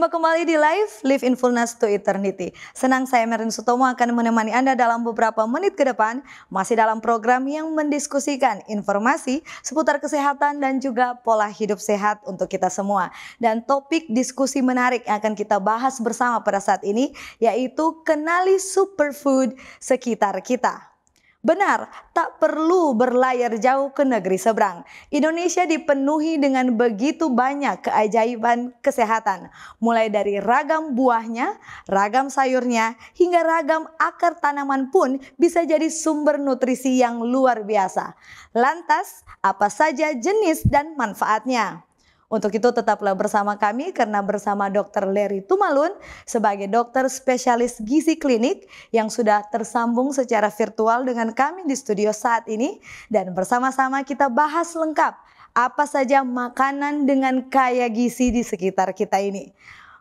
Jumpa kembali di Live in Fullness to Eternity. Senang saya Merin Sutomo akan menemani Anda dalam beberapa menit ke depan, masih dalam program yang mendiskusikan informasi seputar kesehatan dan juga pola hidup sehat untuk kita semua. Dan topik diskusi menarik yang akan kita bahas bersama pada saat ini, yaitu kenali superfood sekitar kita. Benar, tak perlu berlayar jauh ke negeri seberang. Indonesia dipenuhi dengan begitu banyak keajaiban kesehatan. Mulai dari ragam buahnya, ragam sayurnya, hingga ragam akar tanaman pun bisa jadi sumber nutrisi yang luar biasa. Lantas, apa saja jenis dan manfaatnya? Untuk itu tetaplah bersama kami karena bersama Dr. Leri Tumalun sebagai dokter spesialis gizi klinik yang sudah tersambung secara virtual dengan kami di studio saat ini, dan bersama-sama kita bahas lengkap apa saja makanan dengan kaya gizi di sekitar kita ini.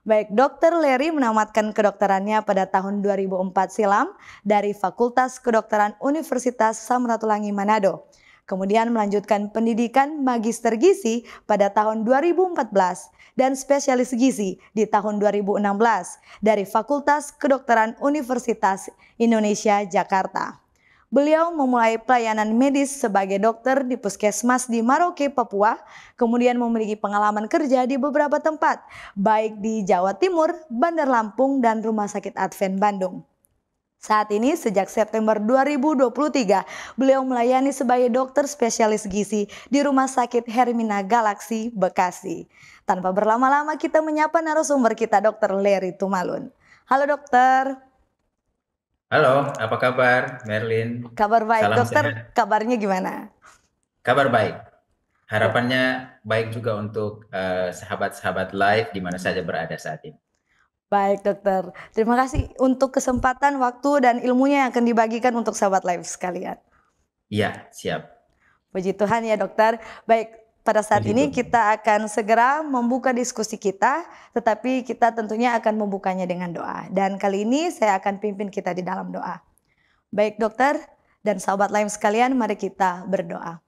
Baik, Dr. Leri menamatkan kedokterannya pada tahun 2004 silam dari Fakultas Kedokteran Universitas Samratulangi Manado. Kemudian melanjutkan pendidikan Magister Gizi pada tahun 2014 dan spesialis gizi di tahun 2016 dari Fakultas Kedokteran Universitas Indonesia Jakarta. Beliau memulai pelayanan medis sebagai dokter di Puskesmas di Maroke, Papua, kemudian memiliki pengalaman kerja di beberapa tempat, baik di Jawa Timur, Bandar Lampung, dan Rumah Sakit Advent Bandung. Saat ini sejak September 2023, beliau melayani sebagai dokter spesialis gizi di Rumah Sakit Hermina Galaksi, Bekasi. Tanpa berlama-lama kita menyapa narasumber kita, Dr. Leri Tumalun. Halo dokter. Halo, apa kabar Merlin? Kabar baik, Salam dokter. sehat. Kabarnya gimana? Kabar baik. Harapannya baik juga untuk sahabat-sahabat live di mana saja berada saat ini. Baik dokter, terima kasih untuk kesempatan, waktu, dan ilmunya yang akan dibagikan untuk sahabat live sekalian. Iya, siap. Puji Tuhan ya dokter. Baik, pada saat Puji ini Tuhan. kita akan segera membuka diskusi kita, tetapi kita tentunya akan membukanya dengan doa. Dan kali ini saya akan pimpin kita di dalam doa. Baik dokter dan sahabat live sekalian, mari kita berdoa.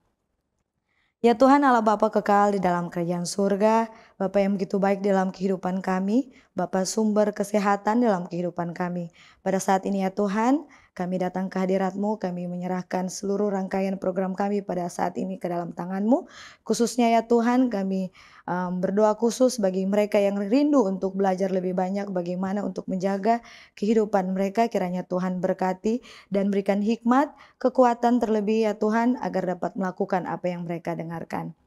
Ya Tuhan Allah Bapa kekal di dalam kerajaan surga, Bapa yang begitu baik dalam kehidupan kami, Bapa sumber kesehatan dalam kehidupan kami. Pada saat ini ya Tuhan, kami datang ke hadirat-Mu, kami menyerahkan seluruh rangkaian program kami pada saat ini ke dalam tangan-Mu. Khususnya ya Tuhan, kami berdoa khusus bagi mereka yang rindu untuk belajar lebih banyak bagaimana untuk menjaga kehidupan mereka. Kiranya Tuhan berkati dan berikan hikmat, kekuatan terlebih ya Tuhan agar dapat melakukan apa yang mereka dengarkan.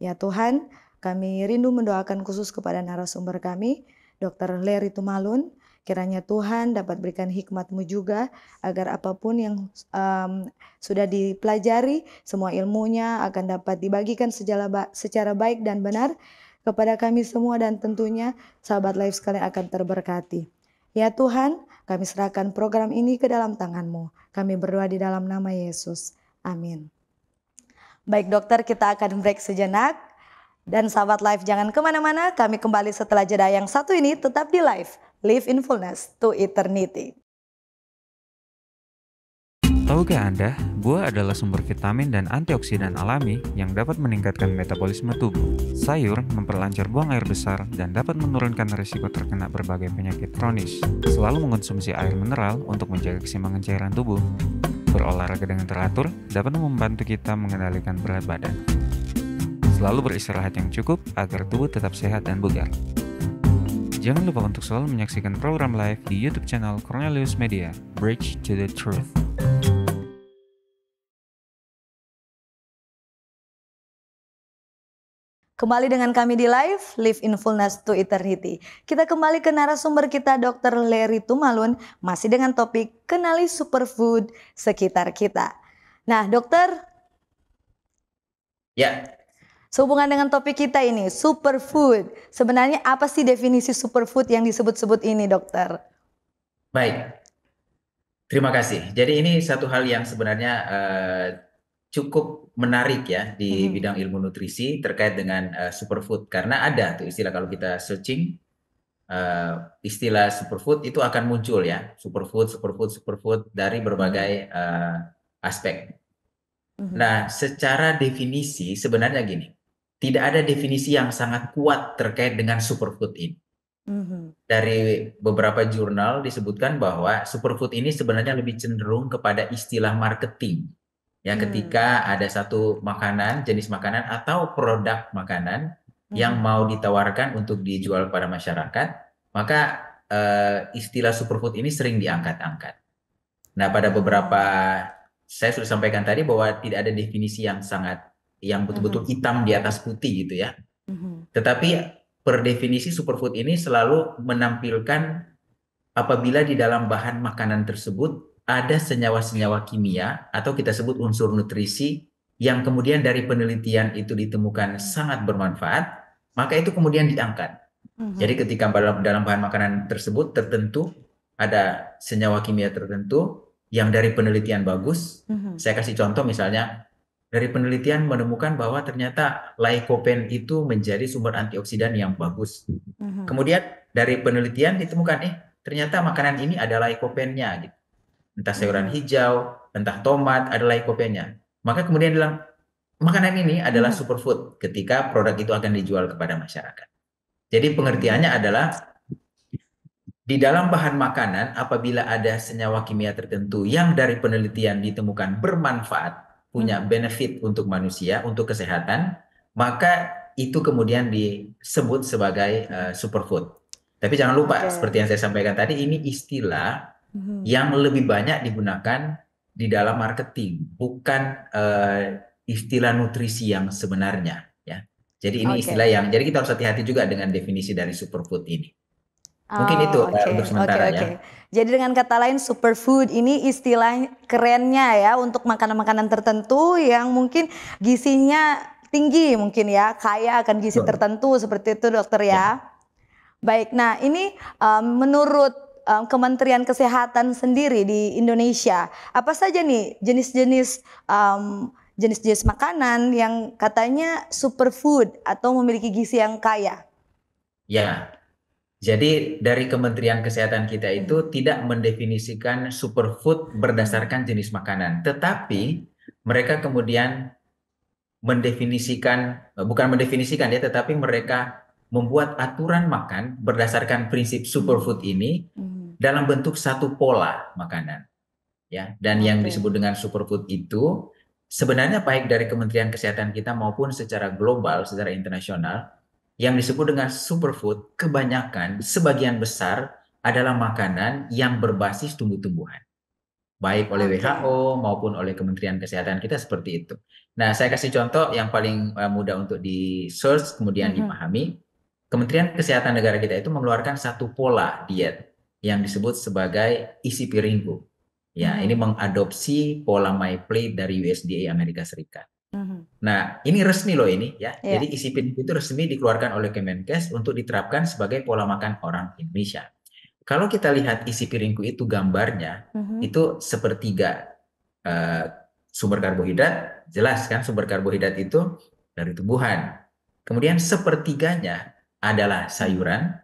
Ya Tuhan, kami rindu mendoakan khusus kepada narasumber kami, Dr. Leri Tumalun. Kiranya Tuhan dapat berikan hikmat-Mu juga agar apapun yang sudah dipelajari, semua ilmunya akan dapat dibagikan secara baik dan benar kepada kami semua, dan tentunya sahabat live sekalian akan terberkati. Ya Tuhan, kami serahkan program ini ke dalam tangan-Mu. Kami berdoa di dalam nama Yesus. Amin. Baik dokter, kita akan break sejenak. Dan sahabat live jangan kemana-mana, kami kembali setelah jeda yang satu ini, tetap di Live in Fullness to Eternity. Tahukah Anda, buah adalah sumber vitamin dan antioksidan alami yang dapat meningkatkan metabolisme tubuh. Sayur memperlancar buang air besar dan dapat menurunkan risiko terkena berbagai penyakit kronis. Selalu mengonsumsi air mineral untuk menjaga keseimbangan cairan tubuh. Berolahraga dengan teratur dapat membantu kita mengendalikan berat badan. Selalu beristirahat yang cukup agar tubuh tetap sehat dan bugar. Jangan lupa untuk selalu menyaksikan program live di YouTube channel Cornelius Media, Bridge to the Truth. Kembali dengan kami di Live in Fullness to Eternity. Kita kembali ke narasumber kita, Dr. Leri Tumalun, masih dengan topik kenali superfood sekitar kita. Nah dokter, Ya. sehubungan dengan topik kita ini, superfood. Sebenarnya apa sih definisi superfood yang disebut-sebut ini, dokter? Baik. Terima kasih. Jadi ini satu hal yang sebenarnya cukup menarik ya di bidang ilmu nutrisi terkait dengan superfood, karena ada tuh istilah kalau kita searching istilah superfood itu akan muncul ya, superfood dari berbagai aspek. Nah, secara definisi sebenarnya gini, tidak ada definisi yang sangat kuat terkait dengan superfood ini. Mhm. Dari beberapa jurnal disebutkan bahwa superfood ini sebenarnya lebih cenderung kepada istilah marketing. Ya, ketika ada satu makanan, jenis makanan atau produk makanan yang Mhm. mau ditawarkan untuk dijual pada masyarakat, maka istilah superfood ini sering diangkat-angkat. Nah, pada beberapa Oh. saya sudah sampaikan tadi bahwa tidak ada definisi yang betul-betul Mhm. hitam di atas putih gitu ya. Mhm. Tetapi per definisi superfood ini selalu menampilkan apabila di dalam bahan makanan tersebut ada senyawa-senyawa kimia atau kita sebut unsur nutrisi yang kemudian dari penelitian itu ditemukan sangat bermanfaat, maka itu kemudian diangkat. Jadi Mhm. ketika dalam bahan makanan tersebut tertentu ada senyawa kimia tertentu yang dari penelitian bagus, Mhm. saya kasih contoh misalnya dari penelitian menemukan bahwa ternyata lycopene itu menjadi sumber antioksidan yang bagus. Mhm. Kemudian dari penelitian ditemukan ternyata makanan ini ada lycopene-nya gitu. Entah sayuran Mhm. hijau, entah tomat ada lycopene-nya. Maka kemudian bilang makanan ini adalah Mhm. superfood ketika produk itu akan dijual kepada masyarakat. Jadi pengertiannya adalah di dalam bahan makanan apabila ada senyawa kimia tertentu yang dari penelitian ditemukan bermanfaat, punya Mhm. benefit untuk manusia, untuk kesehatan, maka itu kemudian disebut sebagai superfood. Tapi jangan lupa, Oke. seperti yang saya sampaikan tadi, ini istilah Mhm. yang lebih banyak digunakan di dalam marketing, bukan istilah nutrisi yang sebenarnya. Ya. Jadi ini istilah Oke. jadi kita harus hati-hati juga dengan definisi dari superfood ini. Mungkin itu Oh, oke, untuk oke, sementara oke. ya. Jadi dengan kata lain superfood ini istilah kerennya ya untuk makanan-makanan tertentu yang mungkin gizinya tinggi mungkin ya, kaya akan gizi Betul. tertentu seperti itu dokter Ya. ya. Baik, nah ini menurut Kementerian Kesehatan sendiri di Indonesia, apa saja nih jenis-jenis makanan yang katanya superfood atau memiliki gizi yang kaya? Ya. Jadi dari Kementerian Kesehatan kita itu tidak mendefinisikan superfood berdasarkan jenis makanan, tetapi mereka kemudian bukan mendefinisikan ya, tetapi mereka membuat aturan makan berdasarkan prinsip superfood ini Mhm. dalam bentuk satu pola makanan. Ya, dan yang Oke. disebut dengan superfood itu sebenarnya baik dari Kementerian Kesehatan kita maupun secara global, secara internasional, yang disebut dengan superfood kebanyakan sebagian besar adalah makanan yang berbasis tumbuh-tumbuhan, baik oleh Oke. WHO maupun oleh Kementerian Kesehatan kita seperti itu. Nah, saya kasih contoh yang paling mudah untuk di search kemudian Mhm. dipahami. Kementerian Kesehatan negara kita itu mengeluarkan satu pola diet yang disebut sebagai isi piringku. Ya, ini Mhm. mengadopsi pola My Plate dari USDA Amerika Serikat. Mhm. Nah, ini resmi loh ini ya. Iya. Jadi isi piringku itu resmi dikeluarkan oleh Kemenkes untuk diterapkan sebagai pola makan orang Indonesia. Kalau kita lihat isi piringku itu gambarnya, Mhm. itu sepertiga eh, sumber karbohidrat, jelas kan sumber karbohidrat itu dari tumbuhan. Kemudian sepertiganya adalah sayuran,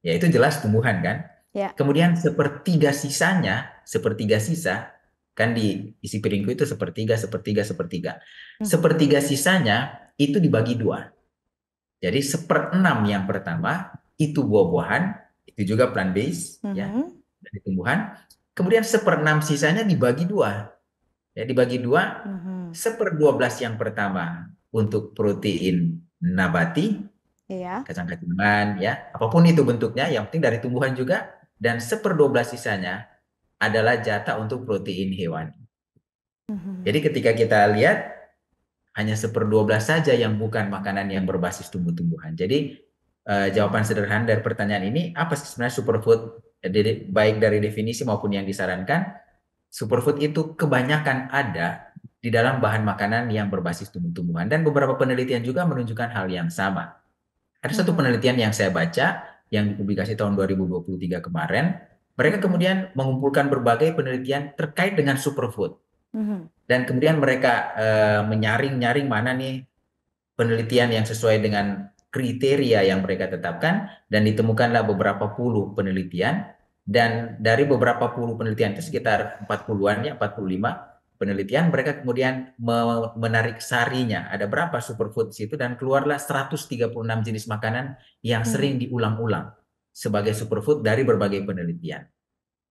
yaitu jelas tumbuhan kan. Ya. Kemudian sepertiga sisa, kan di isi piringku itu sepertiga, sepertiga, sepertiga. Mhm. Sepertiga sisanya itu dibagi dua. Jadi 1/6 yang pertama itu buah-buahan, itu juga plant based ya, Mhm. dari tumbuhan. Kemudian 1/6 sisanya dibagi dua. Ya, dibagi dua, Mhm. 1/12 yang pertama untuk protein nabati, Iya. kacang-kacangan ya, apapun itu bentuknya, yang penting dari tumbuhan juga, dan 1/12 sisanya adalah jatah untuk protein hewani. Mhm. Jadi ketika kita lihat hanya 1/12 saja yang bukan makanan yang berbasis tumbuh-tumbuhan. Jadi jawaban sederhana dari pertanyaan ini, apa sih sebenarnya superfood? Baik dari definisi maupun yang disarankan, superfood itu kebanyakan ada di dalam bahan makanan yang berbasis tumbuh-tumbuhan. Dan beberapa penelitian juga menunjukkan hal yang sama. Ada satu Mhm. penelitian yang saya baca, yang dipublikasi tahun 2023 kemarin, mereka Mhm. kemudian mengumpulkan berbagai penelitian terkait dengan superfood. Mhm. Dan kemudian mereka menyaring-nyaring mana nih penelitian yang sesuai dengan kriteria yang mereka tetapkan, dan ditemukanlah beberapa puluh penelitian, dan dari beberapa puluh penelitian itu sekitar 40-an ya, 45 penelitian, mereka kemudian menarik sarinya, ada berapa superfood di situ, dan keluarlah 136 jenis makanan yang sering diulang-ulang. sebagai superfood dari berbagai penelitian.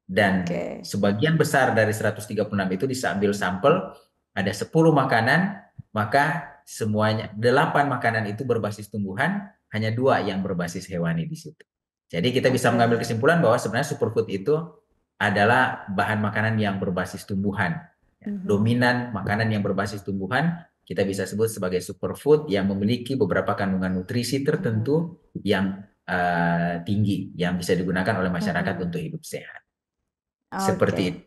Dan Oke. sebagian besar dari 136 itu diambil sampel, ada 10 makanan, maka semuanya 8 makanan itu berbasis tumbuhan, hanya 2 yang berbasis hewani di situ. Jadi kita bisa mengambil kesimpulan bahwa sebenarnya superfood itu adalah bahan makanan yang berbasis tumbuhan. Dominan makanan yang berbasis tumbuhan kita bisa sebut sebagai superfood yang memiliki beberapa kandungan nutrisi tertentu yang tinggi, yang bisa digunakan oleh masyarakat untuk hidup sehat. Seperti itu.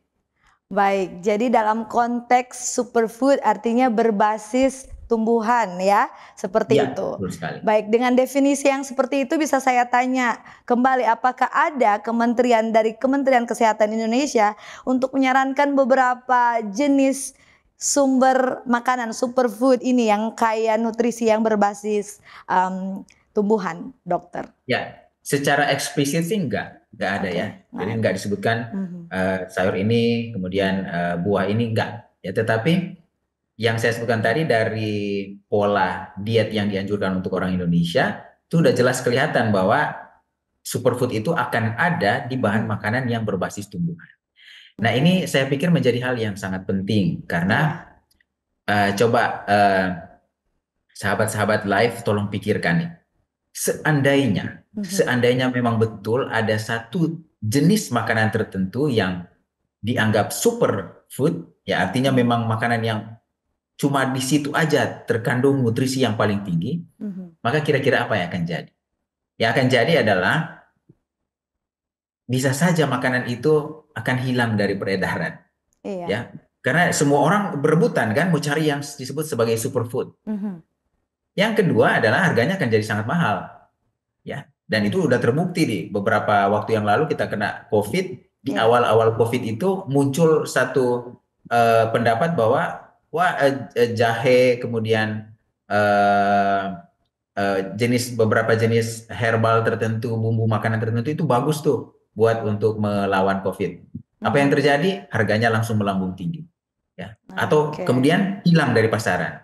Baik, jadi dalam konteks superfood artinya berbasis tumbuhan ya, seperti itu. Betul sekali. Baik, dengan definisi yang seperti itu bisa saya tanya kembali, apakah ada kementerian dari Kementerian Kesehatan Indonesia untuk menyarankan beberapa jenis sumber makanan superfood ini yang kaya nutrisi yang berbasis tumbuhan, dokter? Ya, secara eksplisit sih enggak ada ya. Jadi enggak disebutkan sayur ini, kemudian buah ini enggak. Ya, tetapi yang saya sebutkan tadi dari pola diet yang dianjurkan untuk orang Indonesia itu udah jelas kelihatan bahwa superfood itu akan ada di bahan makanan yang berbasis tumbuhan. Nah, ini saya pikir menjadi hal yang sangat penting karena coba sahabat-sahabat live tolong pikirkan nih. Seandainya memang betul ada satu jenis makanan tertentu yang dianggap superfood, ya artinya memang makanan yang cuma di situ aja terkandung nutrisi yang paling tinggi, maka kira-kira apa yang akan jadi? Yang akan jadi adalah bisa saja makanan itu akan hilang dari peredaran, ya, karena semua orang berebutan kan mau cari yang disebut sebagai superfood. Yang kedua adalah harganya akan jadi sangat mahal, ya. Dan itu udah terbukti nih, beberapa waktu yang lalu kita kena COVID, di awal-awal COVID itu muncul satu pendapat bahwa jahe, kemudian beberapa jenis herbal tertentu, bumbu makanan tertentu itu bagus tuh buat untuk melawan COVID. Apa yang terjadi? Harganya langsung melambung tinggi, ya. Atau kemudian hilang dari pasaran.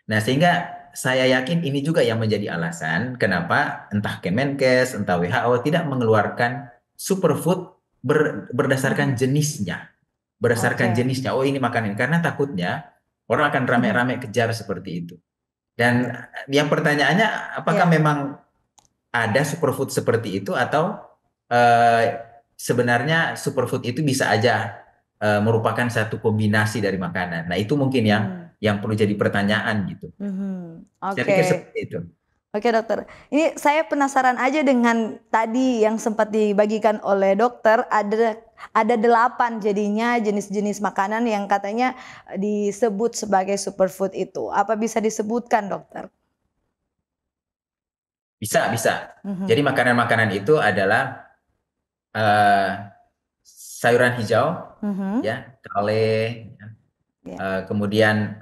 Nah, sehingga saya yakin ini juga yang menjadi alasan kenapa entah Kemenkes, entah WHO tidak mengeluarkan superfood berdasarkan jenisnya. Berdasarkan jenisnya, oh ini makanan, karena takutnya orang akan rame-rame kejar seperti itu. Dan yang pertanyaannya, apakah memang ada superfood seperti itu atau sebenarnya superfood itu bisa aja merupakan satu kombinasi dari makanan. Nah, itu mungkin yang perlu jadi pertanyaan gitu. Saya pikir seperti itu. Oke, dokter. Ini saya penasaran aja dengan tadi yang sempat dibagikan oleh dokter, ada 8 jadinya jenis-jenis makanan yang katanya disebut sebagai superfood itu. Apa bisa disebutkan, dokter? Bisa. Jadi makanan-makanan itu adalah sayuran hijau, ya, kale, kemudian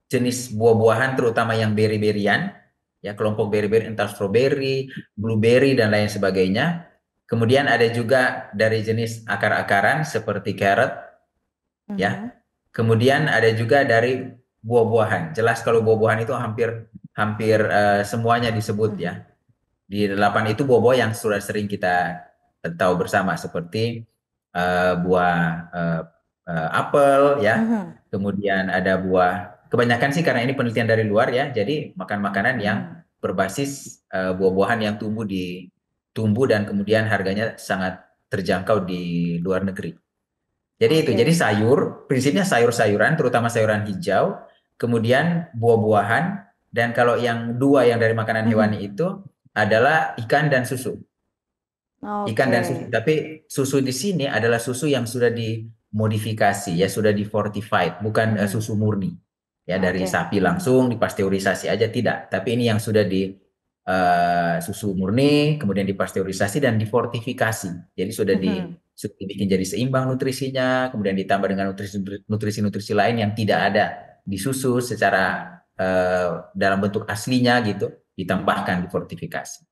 jenis buah-buahan terutama yang beri-berian, ya, kelompok beri-beri, entah strawberry, blueberry dan lain sebagainya. Kemudian ada juga dari jenis akar-akaran seperti carrot, ya. Kemudian ada juga dari buah-buahan. Jelas kalau buah-buahan itu hampir semuanya disebut, ya. Di 8 itu buah-buah yang sudah sering kita tahu bersama seperti buah apel, ya. Kemudian ada buah, kebanyakan sih karena ini penelitian dari luar, ya. Jadi makan makanan yang berbasis buah-buahan yang tumbuh dan kemudian harganya sangat terjangkau di luar negeri. Jadi itu, jadi prinsipnya sayur-sayuran, terutama sayuran hijau, kemudian buah-buahan, dan kalau yang 2 yang dari makanan hewani itu adalah ikan dan susu. Ikan dan susu, tapi susu di sini adalah susu yang sudah dimodifikasi, ya, sudah difortified, bukan susu murni, ya, dari sapi langsung dipasteurisasi aja, tidak. Tapi ini yang sudah susu murni, kemudian dipasteurisasi dan difortifikasi. Jadi sudah dibikin jadi seimbang nutrisinya, kemudian ditambah dengan nutrisi-nutrisi lain yang tidak ada di susu secara dalam bentuk aslinya gitu, ditambahkan, difortifikasi.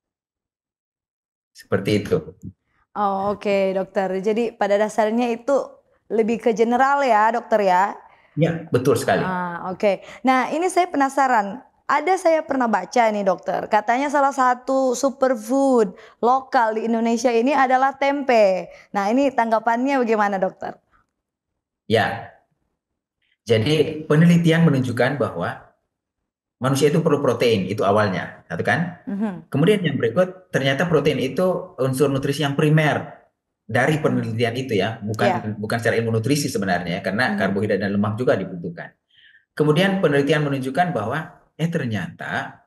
Seperti itu. Oh, oke, dokter. Jadi pada dasarnya itu lebih ke general ya, dokter ya? Ya, betul sekali. Oke. Nah, ini saya penasaran. ada saya pernah baca nih dokter, katanya salah satu superfood lokal di Indonesia ini adalah tempe. Nah ini tanggapannya bagaimana dokter? Ya, jadi penelitian menunjukkan bahwa manusia itu perlu protein, itu awalnya, satu kan? Kemudian yang berikut, ternyata protein itu unsur nutrisi yang primer dari penelitian itu ya, bukan secara ilmu nutrisi sebenarnya, karena karbohidrat dan lemak juga dibutuhkan. Kemudian penelitian menunjukkan bahwa ternyata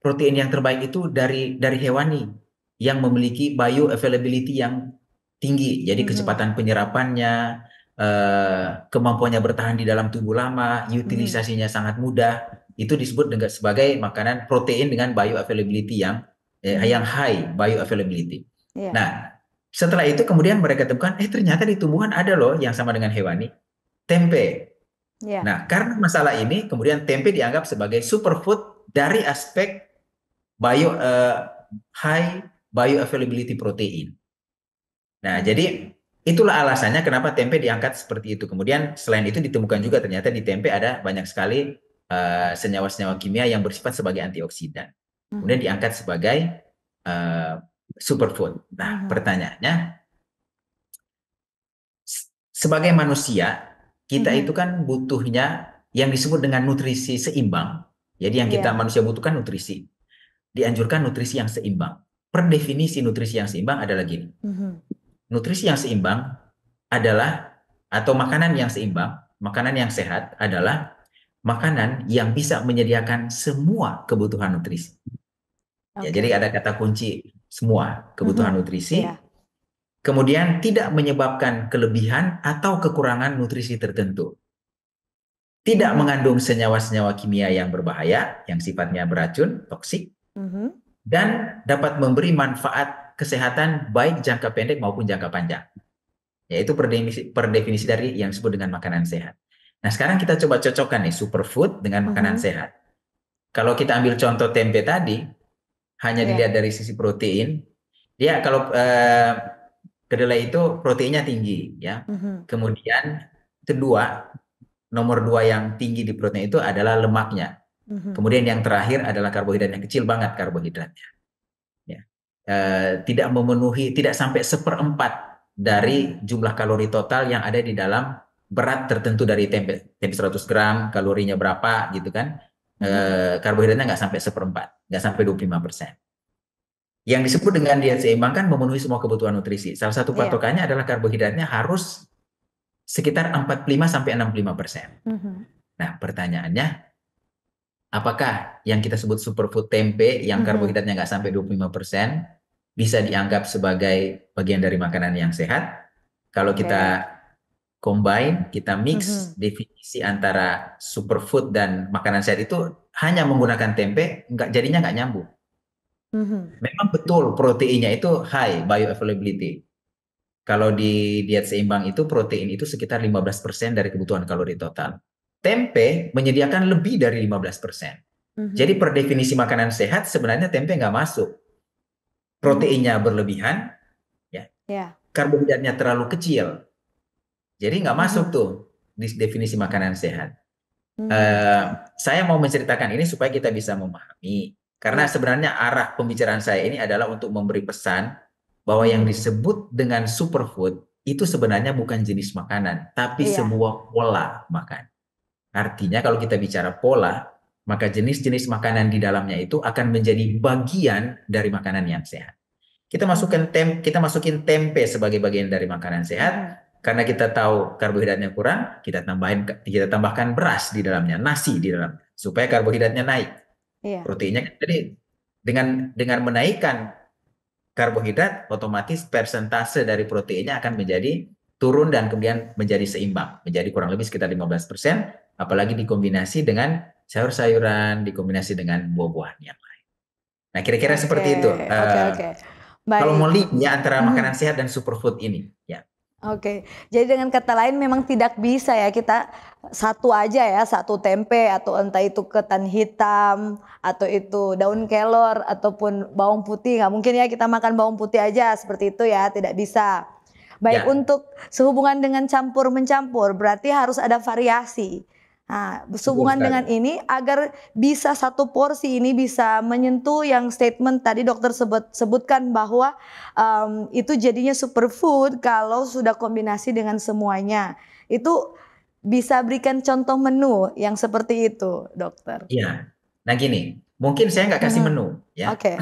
protein yang terbaik itu dari hewani yang memiliki bioavailability yang tinggi, jadi kecepatan penyerapannya, kemampuannya bertahan di dalam tubuh lama, utilisasinya sangat mudah. Itu disebut sebagai makanan protein dengan bioavailability yang high bioavailability. Nah, setelah itu kemudian mereka temukan ternyata di tumbuhan ada loh yang sama dengan hewani, tempe. Nah, karena masalah ini kemudian tempe dianggap sebagai superfood dari aspek high bioavailability protein. Nah, jadi itulah alasannya kenapa tempe diangkat seperti itu. Kemudian selain itu ditemukan juga ternyata di tempe ada banyak sekali senyawa-senyawa kimia yang bersifat sebagai antioksidan. Kemudian diangkat sebagai superfood. Nah, pertanyaannya, sebagai manusia, kita itu kan butuhnya yang disebut dengan nutrisi seimbang. Jadi yang kita manusia butuhkan nutrisi. Dianjurkan nutrisi yang seimbang. Per definisi nutrisi yang seimbang adalah gini. Nutrisi yang seimbang adalah, atau makanan yang seimbang, makanan yang sehat adalah makanan yang bisa menyediakan semua kebutuhan nutrisi. Ya, jadi ada kata kunci semua kebutuhan nutrisi. Kemudian tidak menyebabkan kelebihan atau kekurangan nutrisi tertentu. Tidak mengandung senyawa-senyawa kimia yang berbahaya, yang sifatnya beracun, toksik. Dan dapat memberi manfaat kesehatan baik jangka pendek maupun jangka panjang. Yaitu per definisi dari yang disebut dengan makanan sehat. Nah, sekarang kita coba cocokkan nih superfood dengan makanan sehat. Kalau kita ambil contoh tempe tadi, hanya dilihat dari sisi protein, dia kalau kedelai itu proteinnya tinggi, ya. Kemudian nomor dua yang tinggi di protein itu adalah lemaknya. Kemudian yang terakhir adalah karbohidrat, yang kecil banget karbohidratnya. Ya. Tidak sampai 1/4 dari jumlah kalori total yang ada di dalam berat tertentu dari tempe 100 gram, kalorinya berapa gitu kan. Karbohidratnya nggak sampai 1/4, nggak sampai 25%. Yang disebut dengan diet seimbang kan memenuhi semua kebutuhan nutrisi. Salah satu patokannya adalah karbohidratnya harus sekitar 45-65%. Nah, pertanyaannya, apakah yang kita sebut superfood tempe yang karbohidratnya nggak sampai 25% bisa dianggap sebagai bagian dari makanan yang sehat? Kalau kita combine, kita mix definisi antara superfood dan makanan sehat itu hanya menggunakan tempe, jadinya nggak nyambung. Memang betul proteinnya itu high bioavailability. Kalau di diet seimbang itu protein itu sekitar 15% dari kebutuhan kalori total. Tempe menyediakan lebih dari 15%. Jadi per definisi makanan sehat sebenarnya tempe nggak masuk. Proteinnya berlebihan, karbohidratnya terlalu kecil. Jadi nggak masuk tuh di definisi makanan sehat. Saya mau menceritakan ini supaya kita bisa memahami. Karena sebenarnya arah pembicaraan saya ini adalah untuk memberi pesan bahwa yang disebut dengan superfood itu sebenarnya bukan jenis makanan, tapi sebuah pola makan. Artinya kalau kita bicara pola, maka jenis-jenis makanan di dalamnya itu akan menjadi bagian dari makanan yang sehat. Kita masukin tempe sebagai bagian dari makanan sehat. Karena kita tahu karbohidratnya kurang, kita tambahkan beras di dalamnya, nasi di dalamnya, supaya karbohidratnya naik. Proteinnya, jadi dengan menaikkan karbohidrat, otomatis persentase dari proteinnya akan menjadi turun dan kemudian menjadi seimbang, menjadi kurang lebih sekitar 15%, apalagi dikombinasi dengan sayur-sayuran, dikombinasi dengan buah-buahan yang lain. Nah, kira-kira seperti itu. Kalau mau link ya antara makanan sehat dan superfood ini, ya. Jadi dengan kata lain memang tidak bisa ya kita satu aja ya, satu tempe atau entah itu ketan hitam atau itu daun kelor ataupun bawang putih, nggak mungkin ya kita makan bawang putih aja seperti itu ya, tidak bisa. Baik untuk sehubungan dengan campur-mencampur berarti harus ada variasi. Nah, Betul sehubungan dengan sekali. ini agar bisa satu porsi ini bisa menyentuh yang statement tadi dokter sebutkan bahwa itu jadinya superfood kalau sudah kombinasi dengan semuanya. Itu bisa berikan contoh menu yang seperti itu, dokter. Iya. Nah gini, mungkin saya nggak kasih Mhm. menu ya. Oke.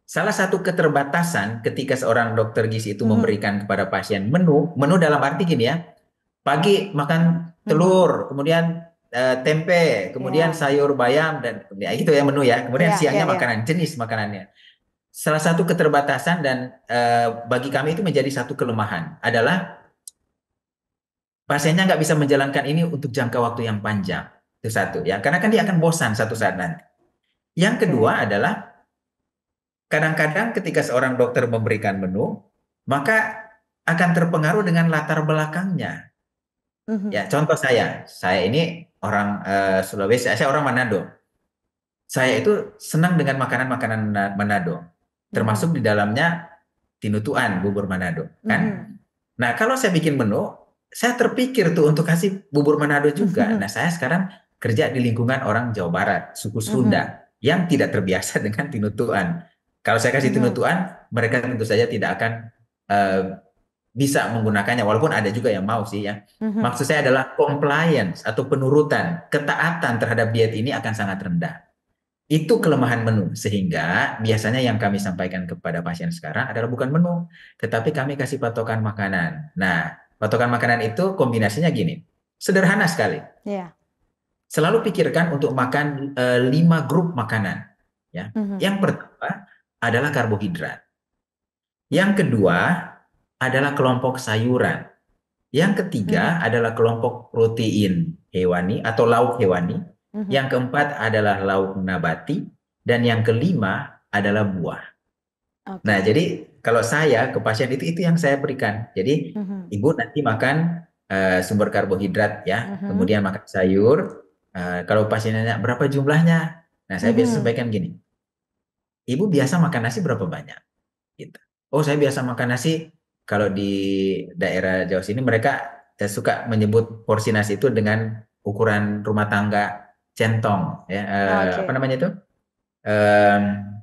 Salah satu keterbatasan ketika seorang dokter gizi itu Mhm. memberikan kepada pasien menu dalam arti gini ya, pagi makan telur, kemudian tempe, kemudian Ya. sayur bayam dan ya itu ya menu ya. Kemudian Iya, iya, siangnya iya. makanan, jenis makanannya. Salah satu keterbatasan dan bagi kami itu menjadi satu kelemahan adalah pasiennya nggak bisa menjalankan ini untuk jangka waktu yang panjang. Itu satu ya, karena kan dia akan bosan satu saat nanti. Yang Oke. kedua adalah kadang-kadang ketika seorang dokter memberikan menu, maka akan terpengaruh dengan latar belakangnya. Mhm. Ya, contoh saya ini orang Sulawesi, saya orang Manado. Saya itu senang dengan makanan-makanan Manado, termasuk di dalamnya tinutuan bubur Manado, kan? Nah, kalau saya bikin menu, saya terpikir tuh untuk kasih bubur Manado juga. Nah, saya sekarang kerja di lingkungan orang Jawa Barat, suku Sunda, yang tidak terbiasa dengan tinutuan. Kalau saya kasih tinutuan, mereka tentu saja tidak akan bisa menggunakannya, walaupun ada juga yang mau sih ya. Maksud saya adalah compliance atau penurutan, ketaatan terhadap diet ini akan sangat rendah. Itu kelemahan menu, sehingga biasanya yang kami sampaikan kepada pasien sekarang adalah bukan menu, tetapi kami kasih patokan makanan. Nah, patokan makanan itu kombinasinya gini, sederhana sekali. Iya. Selalu pikirkan untuk makan 5 grup makanan. Ya. Yang pertama adalah karbohidrat. Yang kedua adalah kelompok sayuran. Yang ketiga adalah kelompok protein hewani atau lauk hewani. Yang keempat adalah lauk nabati. Dan yang kelima adalah buah. Nah, jadi kalau saya ke pasien itu yang saya berikan. Jadi ibu nanti makan sumber karbohidrat ya, kemudian makan sayur. Kalau pasien nanya berapa jumlahnya, nah saya biasa sampaikan gini, ibu biasa makan nasi berapa banyak? Gitu. Oh, saya biasa makan nasi. Kalau di daerah Jawa sini mereka suka menyebut porsi nasi itu dengan ukuran rumah tangga centong, ya, apa namanya itu?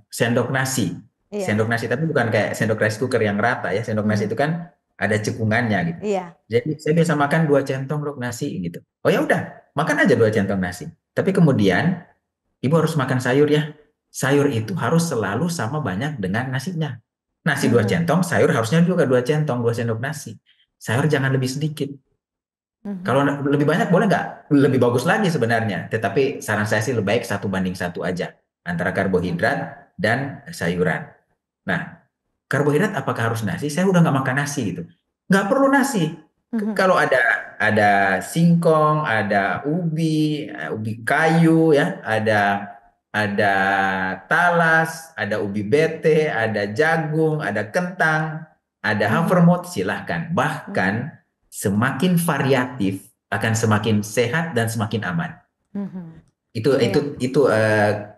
Sendok nasi. Iya. Sendok nasi, tapi bukan kayak sendok rice cooker yang rata ya. Sendok nasi itu kan ada cekungannya gitu. Iya. Jadi saya biasa makan 2 centong dok nasi gitu. Oh ya udah, makan aja 2 centong nasi. Tapi kemudian ibu harus makan sayur ya. Sayur itu harus selalu sama banyak dengan nasinya. Nasi 2 centong, sayur harusnya juga 2 centong, 2 sendok nasi. Sayur jangan lebih sedikit. Kalau lebih banyak boleh nggak? Lebih bagus lagi sebenarnya. Tetapi saran saya sih lebih baik 1:1 aja. Antara karbohidrat dan sayuran. Nah, karbohidrat apakah harus nasi? Saya udah nggak makan nasi gitu. Nggak perlu nasi. Kalau ada singkong, ada ubi kayu ya, ada talas, ada ubi bete, ada jagung, ada kentang, ada havermut, silahkan. Bahkan semakin variatif akan semakin sehat dan semakin aman. Itu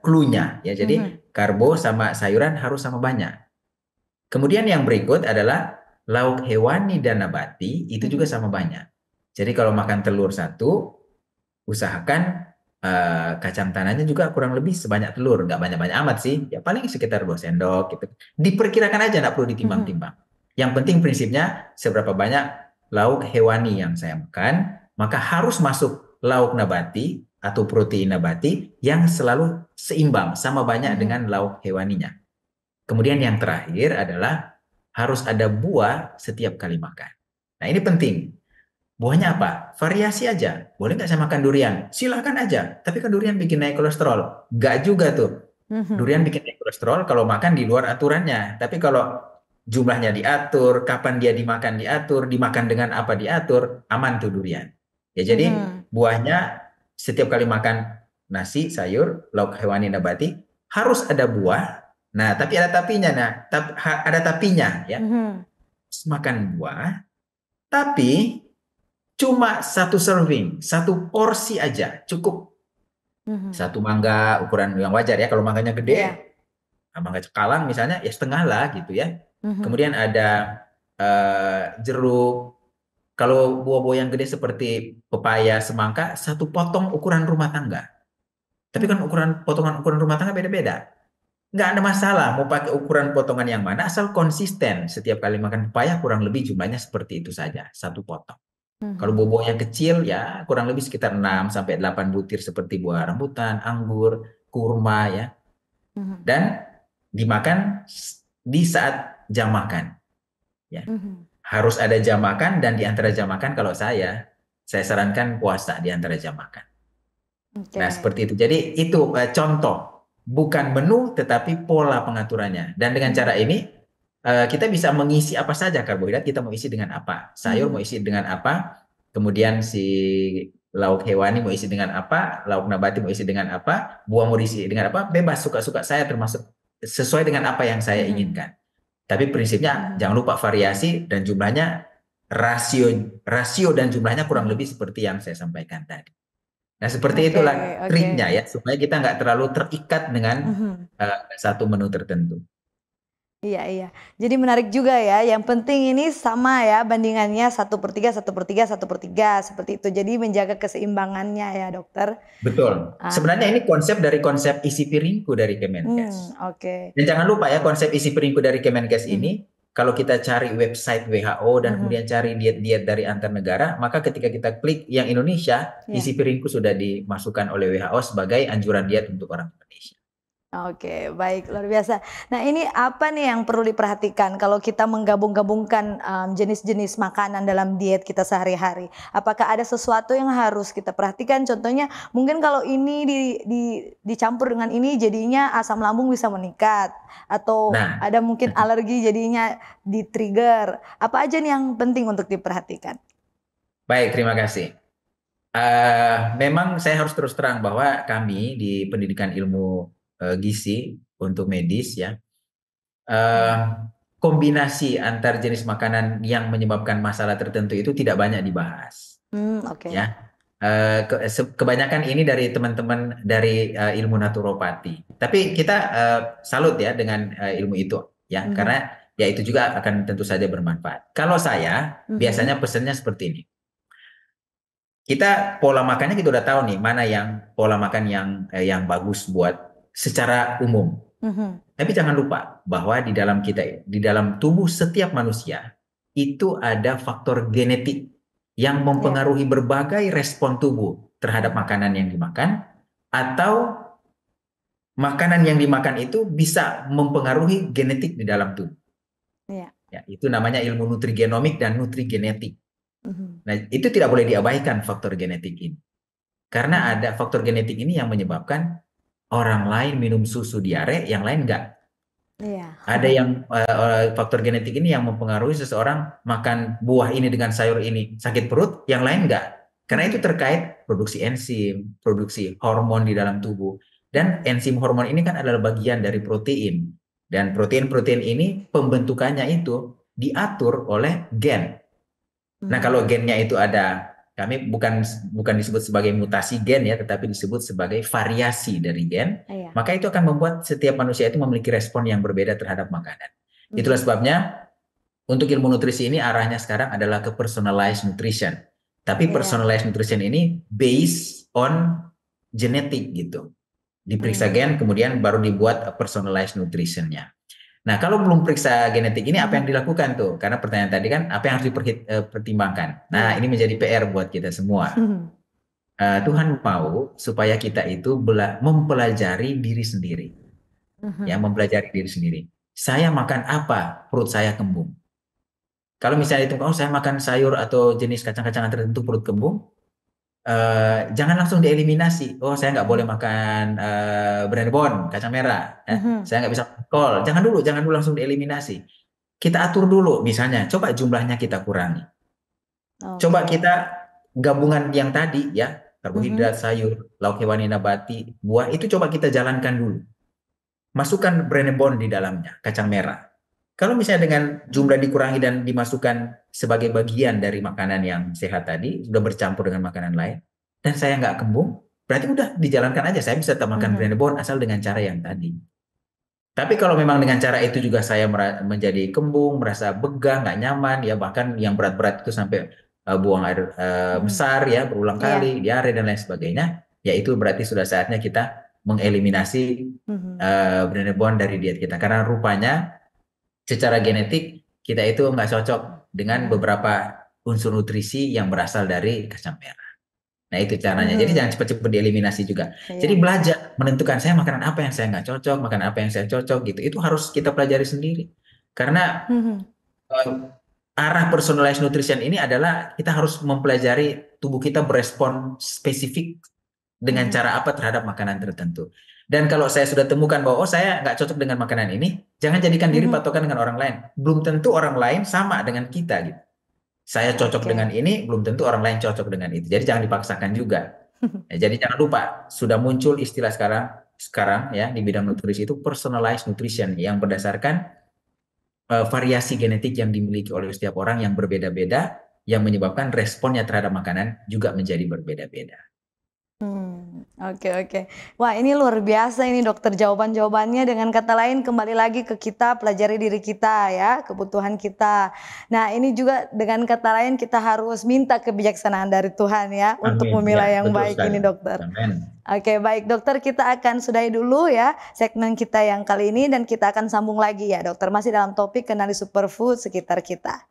clue-nya ya. Jadi karbo sama sayuran harus sama banyak. Kemudian yang berikut adalah lauk hewani dan nabati, itu juga sama banyak. Jadi kalau makan telur 1, usahakan kacang tanahnya juga kurang lebih sebanyak telur, nggak banyak-banyak amat sih, ya paling sekitar 2 sendok gitu. Diperkirakan aja, nggak perlu ditimbang-timbang. Yang penting prinsipnya seberapa banyak lauk hewani yang saya makan, maka harus masuk lauk nabati atau protein nabati yang selalu seimbang, sama banyak dengan lauk hewaninya. Kemudian yang terakhir adalah harus ada buah setiap kali makan. Nah ini penting. Buahnya apa? Variasi aja. Boleh nggak saya makan durian? Silakan aja. Tapi kan durian bikin naik kolesterol. Nggak juga tuh. Durian bikin naik kolesterol kalau makan di luar aturannya. Tapi kalau jumlahnya diatur, kapan dia dimakan diatur, dimakan dengan apa diatur, aman tuh durian. Ya jadi buahnya setiap kali makan nasi, sayur, lauk hewani nabati harus ada buah. Nah, tapi ada tapinya. Nah, ada tapinya ya. Makan buah, tapi cuma 1 serving, 1 porsi aja cukup. 1 mangga ukuran yang wajar ya. Kalau mangganya gede, mangga cekalang misalnya, ya setengah lah gitu ya. Kemudian ada jeruk, Kalau buah-buah yang gede seperti pepaya, semangka, satu potong ukuran rumah tangga. Tapi kan potongan ukuran rumah tangga beda-beda. Nggak ada masalah mau pakai ukuran potongan yang mana, asal konsisten. Setiap kali makan pepaya kurang lebih jumlahnya seperti itu saja, satu potong. Kalau buah-buah yang kecil ya kurang lebih sekitar 6 sampai 8 butir seperti buah rambutan, anggur, kurma ya. Dan dimakan di saat jam makan. Ya. Harus ada jam makan, dan di antara jam makan kalau saya sarankan puasa di antara jam makan. Nah, seperti itu. Jadi itu contoh, bukan menu tetapi pola pengaturannya. Dan dengan cara ini kita bisa mengisi apa saja karbohidrat, kita mau isi dengan apa. Sayur mau isi dengan apa, kemudian si lauk hewani mau isi dengan apa, lauk nabati mau isi dengan apa, buah mau diisi dengan apa, bebas, suka-suka saya, termasuk sesuai dengan apa yang saya inginkan. Tapi prinsipnya jangan lupa variasi dan jumlahnya, rasio dan jumlahnya kurang lebih seperti yang saya sampaikan tadi. Nah, seperti itulah triknya ya, supaya kita nggak terlalu terikat dengan satu menu tertentu. Iya, iya. Jadi menarik juga ya. Yang penting ini sama ya bandingannya 1/3, 1/3, 1/3 seperti itu. Jadi menjaga keseimbangannya ya dokter. Betul. Sebenarnya ini konsep dari konsep isi piringku dari Kemenkes. Dan jangan lupa ya, konsep isi piringku dari Kemenkes ini, kalau kita cari website WHO dan kemudian cari diet-diet dari antar negara, maka ketika kita klik yang Indonesia, isi piringku sudah dimasukkan oleh WHO sebagai anjuran diet untuk orang Indonesia. Oke, baik, luar biasa. Nah, ini apa nih yang perlu diperhatikan kalau kita menggabung-gabungkan jenis-jenis makanan dalam diet kita sehari-hari? Apakah ada sesuatu yang harus kita perhatikan? Contohnya, mungkin kalau ini dicampur dengan ini jadinya asam lambung bisa meningkat, atau ada mungkin alergi jadinya di-trigger. Apa aja nih yang penting untuk diperhatikan? Baik, terima kasih. Memang saya harus terus terang bahwa kami di pendidikan ilmu gizi untuk medis ya, kombinasi antar jenis makanan yang menyebabkan masalah tertentu itu tidak banyak dibahas. Ya, kebanyakan ini dari teman-teman dari ilmu naturopati. Tapi kita salut ya dengan ilmu itu ya, karena ya itu juga akan tentu saja bermanfaat. Kalau saya biasanya pesannya seperti ini. Kita pola makannya kita udah tahu nih mana yang pola makan yang bagus buat secara umum. Tapi jangan lupa bahwa di dalam tubuh setiap manusia itu ada faktor genetik yang mempengaruhi berbagai respon tubuh terhadap makanan yang dimakan, atau makanan yang dimakan itu bisa mempengaruhi genetik di dalam tubuh. Ya, itu namanya ilmu nutrigenomik dan nutrigenetik. Nah, itu tidak boleh diabaikan faktor genetik ini. Karena ada faktor genetik ini yang menyebabkan orang lain minum susu diare, yang lain enggak. Ada yang faktor genetik ini yang mempengaruhi seseorang makan buah ini dengan sayur ini sakit perut, yang lain enggak. Karena itu terkait produksi enzim, produksi hormon di dalam tubuh. Dan enzim hormon ini kan adalah bagian dari protein. Dan protein-protein ini pembentukannya itu diatur oleh gen. Nah, kalau gennya itu ada, kami bukan disebut sebagai mutasi gen ya, tetapi disebut sebagai variasi dari gen, maka itu akan membuat setiap manusia itu memiliki respon yang berbeda terhadap makanan. Itulah sebabnya untuk ilmu nutrisi ini arahnya sekarang adalah ke personalized nutrition. Tapi personalized nutrition ini based on genetik gitu. Diperiksa gen, kemudian baru dibuat personalized nutritionnya. Nah, kalau belum periksa genetik ini apa yang dilakukan tuh? Karena pertanyaan tadi kan apa yang harus dipertimbangkan. Nah, ini menjadi PR buat kita semua. Tuhan mau supaya kita itu mempelajari diri sendiri. Ya, mempelajari diri sendiri. Saya makan apa? Perut saya kembung. Kalau misalnya itu, saya makan sayur atau jenis kacang-kacangan tertentu perut kembung, jangan langsung dieliminasi. Oh, saya nggak boleh makan brandebon, kacang merah. Saya nggak bisa kol. Jangan dulu langsung dieliminasi. Kita atur dulu, misalnya, coba jumlahnya kita kurangi. Coba kita gabungan yang tadi ya, karbohidrat, sayur, lauk hewani, nabati, buah, itu coba kita jalankan dulu. Masukkan brandebon di dalamnya, kacang merah. Kalau misalnya dengan jumlah dikurangi dan dimasukkan sebagai bagian dari makanan yang sehat tadi, sudah bercampur dengan makanan lain, dan saya nggak kembung, berarti udah dijalankan aja. Saya bisa tambahkan brandebon asal dengan cara yang tadi. Tapi kalau memang dengan cara itu juga saya menjadi kembung, merasa begah, nggak nyaman, ya bahkan yang berat-berat itu sampai buang air besar ya berulang Iya. kali, diare dan lain sebagainya, ya itu berarti sudah saatnya kita mengeliminasi branded dari diet kita karena rupanya secara genetik kita itu nggak cocok dengan beberapa unsur nutrisi yang berasal dari kacang merah. Nah itu caranya. Jadi jangan cepat-cepat dieliminasi juga. Jadi belajar menentukan saya makanan apa yang saya nggak cocok, makanan apa yang saya cocok gitu. Itu harus kita pelajari sendiri. Karena arah personalized nutrition ini adalah kita harus mempelajari tubuh kita berespon spesifik dengan cara apa terhadap makanan tertentu. Dan kalau saya sudah temukan bahwa saya nggak cocok dengan makanan ini, jangan jadikan diri patokan dengan orang lain. Belum tentu orang lain sama dengan kita gitu. Saya cocok dengan ini, belum tentu orang lain cocok dengan itu. Jadi jangan dipaksakan juga. Jadi jangan lupa, sudah muncul istilah sekarang ya di bidang nutrisi itu personalized nutrition yang berdasarkan variasi genetik yang dimiliki oleh setiap orang yang berbeda-beda, yang menyebabkan responnya terhadap makanan juga menjadi berbeda-beda. Oke. Wah ini luar biasa ini dokter jawaban-jawabannya, dengan kata lain kembali lagi ke kita, pelajari diri kita ya, kebutuhan kita. Nah ini juga dengan kata lain kita harus minta kebijaksanaan dari Tuhan ya untuk memilah yang baik ini dokter. Amin. Oke baik dokter, kita akan sudahi dulu ya segmen kita yang kali ini dan kita akan sambung lagi ya dokter, masih dalam topik kenali superfood sekitar kita.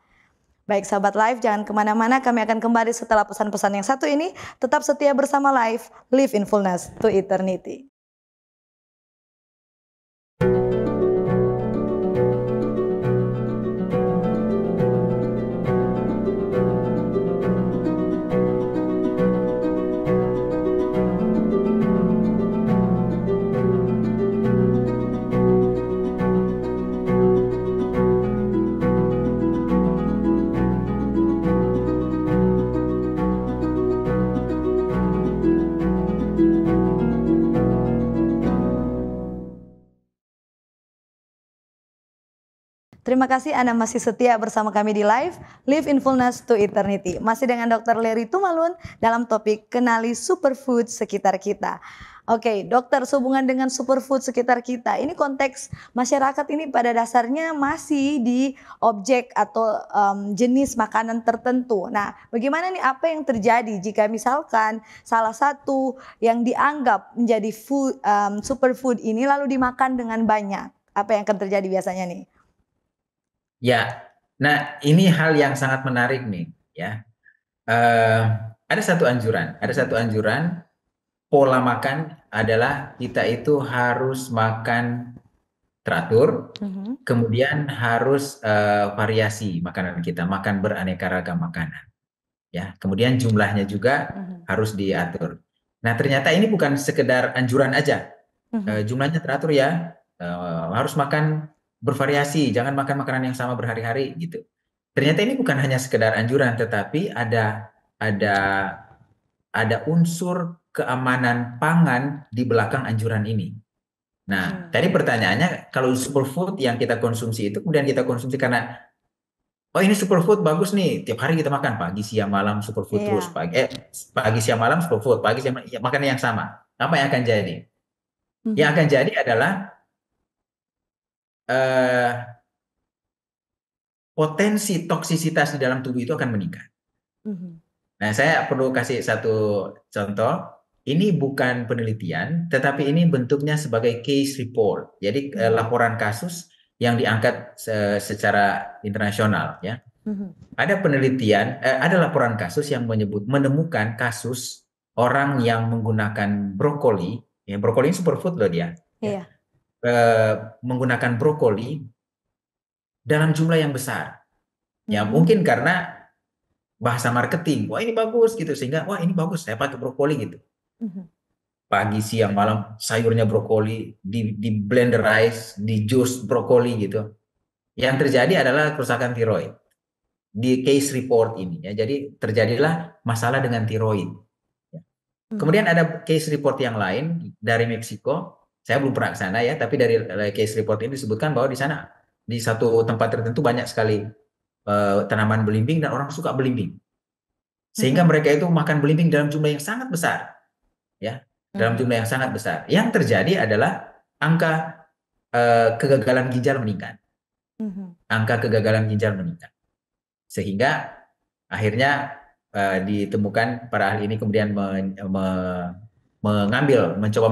Baik sahabat Live, jangan kemana-mana, kami akan kembali setelah pesan-pesan yang satu ini. Tetap setia bersama Live, Live in Fullness to Eternity. Terima kasih Anda masih setia bersama kami di Live in Fullness to Eternity. Masih dengan Dr. Leri Tumalun dalam topik kenali superfood sekitar kita. Oke, dokter, sehubungan dengan superfood sekitar kita, ini konteks masyarakat ini pada dasarnya masih di objek atau jenis makanan tertentu. Nah, bagaimana nih, apa yang terjadi jika misalkan salah satu yang dianggap menjadi superfood ini lalu dimakan dengan banyak? Apa yang akan terjadi biasanya nih? Ya, nah ini hal yang sangat menarik nih ya. Ada satu anjuran, pola makan adalah kita itu harus makan teratur, kemudian harus variasi makanan kita, makan beraneka ragam makanan. Ya, kemudian jumlahnya juga harus diatur. Nah ternyata ini bukan sekedar anjuran aja, jumlahnya teratur ya, harus makan bervariasi, jangan makan makanan yang sama berhari-hari gitu. Ternyata ini bukan hanya sekedar anjuran, tetapi ada unsur keamanan pangan di belakang anjuran ini. Nah, tadi pertanyaannya, kalau superfood yang kita konsumsi itu kemudian kita konsumsi karena oh ini superfood bagus nih, tiap hari kita makan pagi siang malam superfood terus, pagi siang malam superfood, pagi siang malam, makannya yang sama. Apa yang akan jadi? Yang akan jadi adalah potensi toksisitas di dalam tubuh itu akan meningkat. Nah, saya perlu kasih satu contoh. Ini bukan penelitian, tetapi ini bentuknya sebagai case report. Jadi laporan kasus yang diangkat secara internasional. Ya, ada penelitian, ada laporan kasus yang menemukan kasus orang yang menggunakan brokoli. Ya, brokoli ini superfood loh dia. Iya. Menggunakan brokoli dalam jumlah yang besar. Ya mungkin karena bahasa marketing, wah ini bagus gitu, sehingga wah ini bagus, saya pakai brokoli gitu. Pagi siang malam sayurnya brokoli, di blenderize, di jus brokoli gitu. Yang terjadi adalah kerusakan tiroid di case report ini ya. Jadi terjadilah masalah dengan tiroid. Ya. Kemudian ada case report yang lain dari Meksiko. Saya belum pernah ke sana ya, tapi dari case report ini disebutkan bahwa di sana di satu tempat tertentu banyak sekali tanaman belimbing dan orang suka belimbing. Sehingga mereka itu makan belimbing dalam jumlah yang sangat besar. Ya, dalam jumlah yang sangat besar. Yang terjadi adalah angka kegagalan ginjal meningkat. Angka kegagalan ginjal meningkat. Sehingga akhirnya ditemukan para ahli ini kemudian mencoba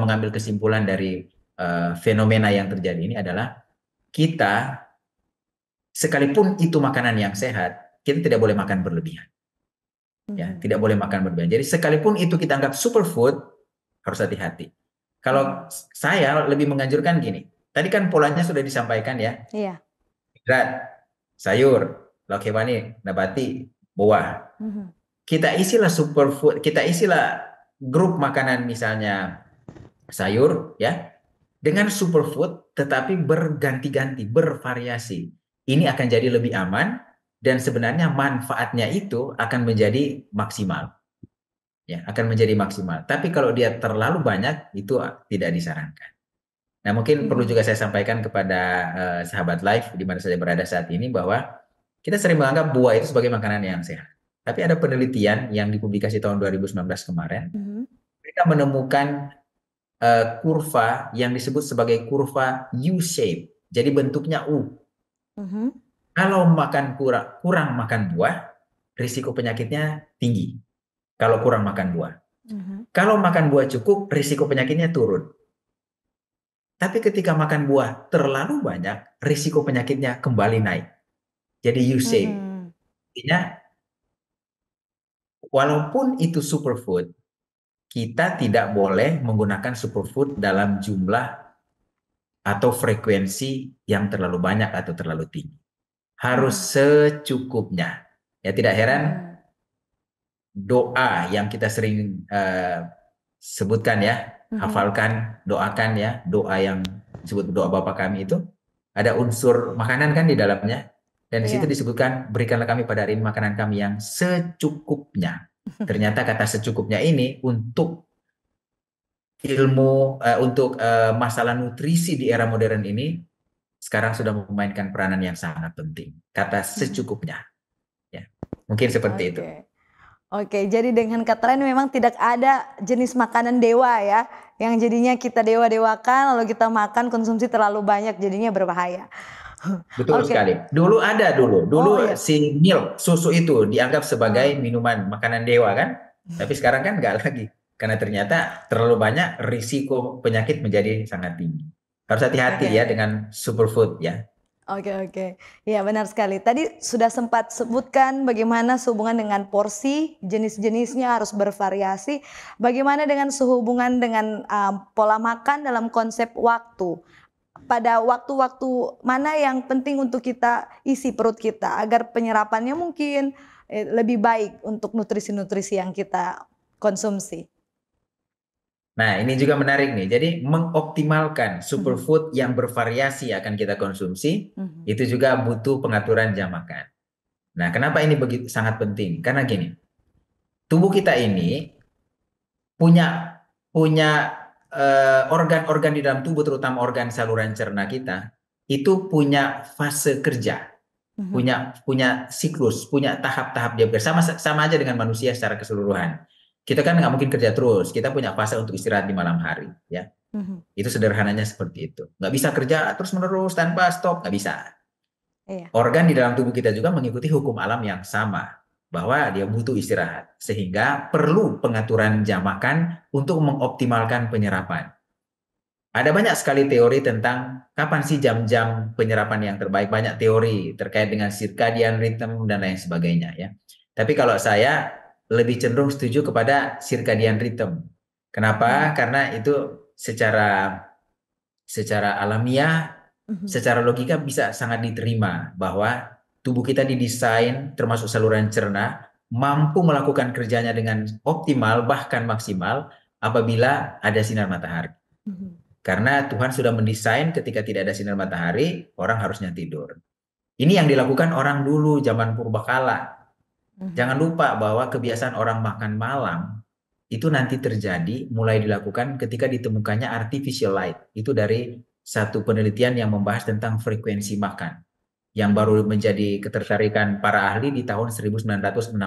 mengambil kesimpulan dari fenomena yang terjadi ini adalah kita sekalipun itu makanan yang sehat, kita tidak boleh makan berlebihan. Ya, tidak boleh makan berlebihan. Jadi sekalipun itu kita anggap superfood, harus hati-hati. Kalau saya lebih menganjurkan gini, tadi kan polanya sudah disampaikan ya. Iya. Hidrat, sayur, lauk hewani, nabati, buah. Kita isilah superfood, kita isilah grup makanan misalnya sayur ya, dengan superfood tetapi berganti-ganti, bervariasi. Ini akan jadi lebih aman dan sebenarnya manfaatnya itu akan menjadi maksimal. Ya, akan menjadi maksimal. Tapi kalau dia terlalu banyak itu tidak disarankan. Nah, mungkin perlu juga saya sampaikan kepada sahabat live di mana saja berada saat ini bahwa kita sering menganggap buah itu sebagai makanan yang sehat. Tapi ada penelitian yang dipublikasi tahun 2019 kemarin. Mereka menemukan kurva yang disebut sebagai kurva U-shape. Jadi bentuknya U. Kalau kurang makan buah, risiko penyakitnya tinggi. Kalau kurang makan buah. Kalau makan buah cukup, risiko penyakitnya turun. Tapi ketika makan buah terlalu banyak, risiko penyakitnya kembali naik. Jadi U-shape. Artinya, walaupun itu superfood, kita tidak boleh menggunakan superfood dalam jumlah atau frekuensi yang terlalu banyak atau terlalu tinggi. Harus secukupnya. Ya, tidak heran doa yang kita sering sebutkan ya, hafalkan, doakan ya, doa yang disebut doa Bapa kami itu ada unsur makanan kan di dalamnya, dan di situ disebutkan berikanlah kami pada hari ini makanan kami yang secukupnya. Ternyata kata secukupnya ini untuk ilmu untuk masalah nutrisi di era modern ini sekarang sudah memainkan peranan yang sangat penting. Kata secukupnya. Ya, mungkin seperti itu. Oke, jadi dengan kata lain memang tidak ada jenis makanan dewa ya, yang jadinya kita dewa-dewakan lalu kita makan konsumsi terlalu banyak jadinya berbahaya. Betul sekali. Dulu si milk, susu itu dianggap sebagai minuman makanan dewa kan, tapi sekarang kan nggak lagi, karena ternyata terlalu banyak risiko penyakit menjadi sangat tinggi. Harus hati-hati ya dengan superfood ya. Oke. Ya benar sekali. Tadi sudah sempat sebutkan bagaimana sehubungan dengan porsi, jenis-jenisnya harus bervariasi. Bagaimana dengan sehubungan dengan pola makan dalam konsep waktu. Pada waktu-waktu mana yang penting untuk kita isi perut kita agar penyerapannya mungkin lebih baik untuk nutrisi-nutrisi yang kita konsumsi. Nah, ini juga menarik nih. Jadi mengoptimalkan superfood yang bervariasi akan kita konsumsi, itu juga butuh pengaturan jam makan. Nah, kenapa ini begitu sangat penting? Karena gini, tubuh kita ini punya organ-organ di dalam tubuh, terutama organ saluran cerna kita, itu punya fase kerja, punya siklus, punya tahap-tahap dia bersama aja dengan manusia secara keseluruhan. Kita kan nggak mungkin kerja terus, kita punya fase untuk istirahat di malam hari, ya. Itu sederhananya seperti itu. Nggak bisa kerja terus-menerus tanpa stop, nggak bisa. Organ di dalam tubuh kita juga mengikuti hukum alam yang sama, bahwa dia butuh istirahat, sehingga perlu pengaturan jam makan untuk mengoptimalkan penyerapan. Ada banyak sekali teori tentang kapan sih jam-jam penyerapan yang terbaik, banyak teori terkait dengan circadian rhythm dan lain sebagainya, ya. Tapi kalau saya lebih cenderung setuju kepada circadian rhythm. Kenapa? Karena itu secara alamiah, secara logika bisa sangat diterima bahwa tubuh kita didesain termasuk saluran cerna mampu melakukan kerjanya dengan optimal bahkan maksimal apabila ada sinar matahari. Karena Tuhan sudah mendesain ketika tidak ada sinar matahari, orang harusnya tidur. Ini yang dilakukan orang dulu zaman purbakala. Jangan lupa bahwa kebiasaan orang makan malam itu nanti terjadi mulai dilakukan ketika ditemukannya artificial light. Itu dari satu penelitian yang membahas tentang frekuensi makan yang baru menjadi ketertarikan para ahli di tahun 1964.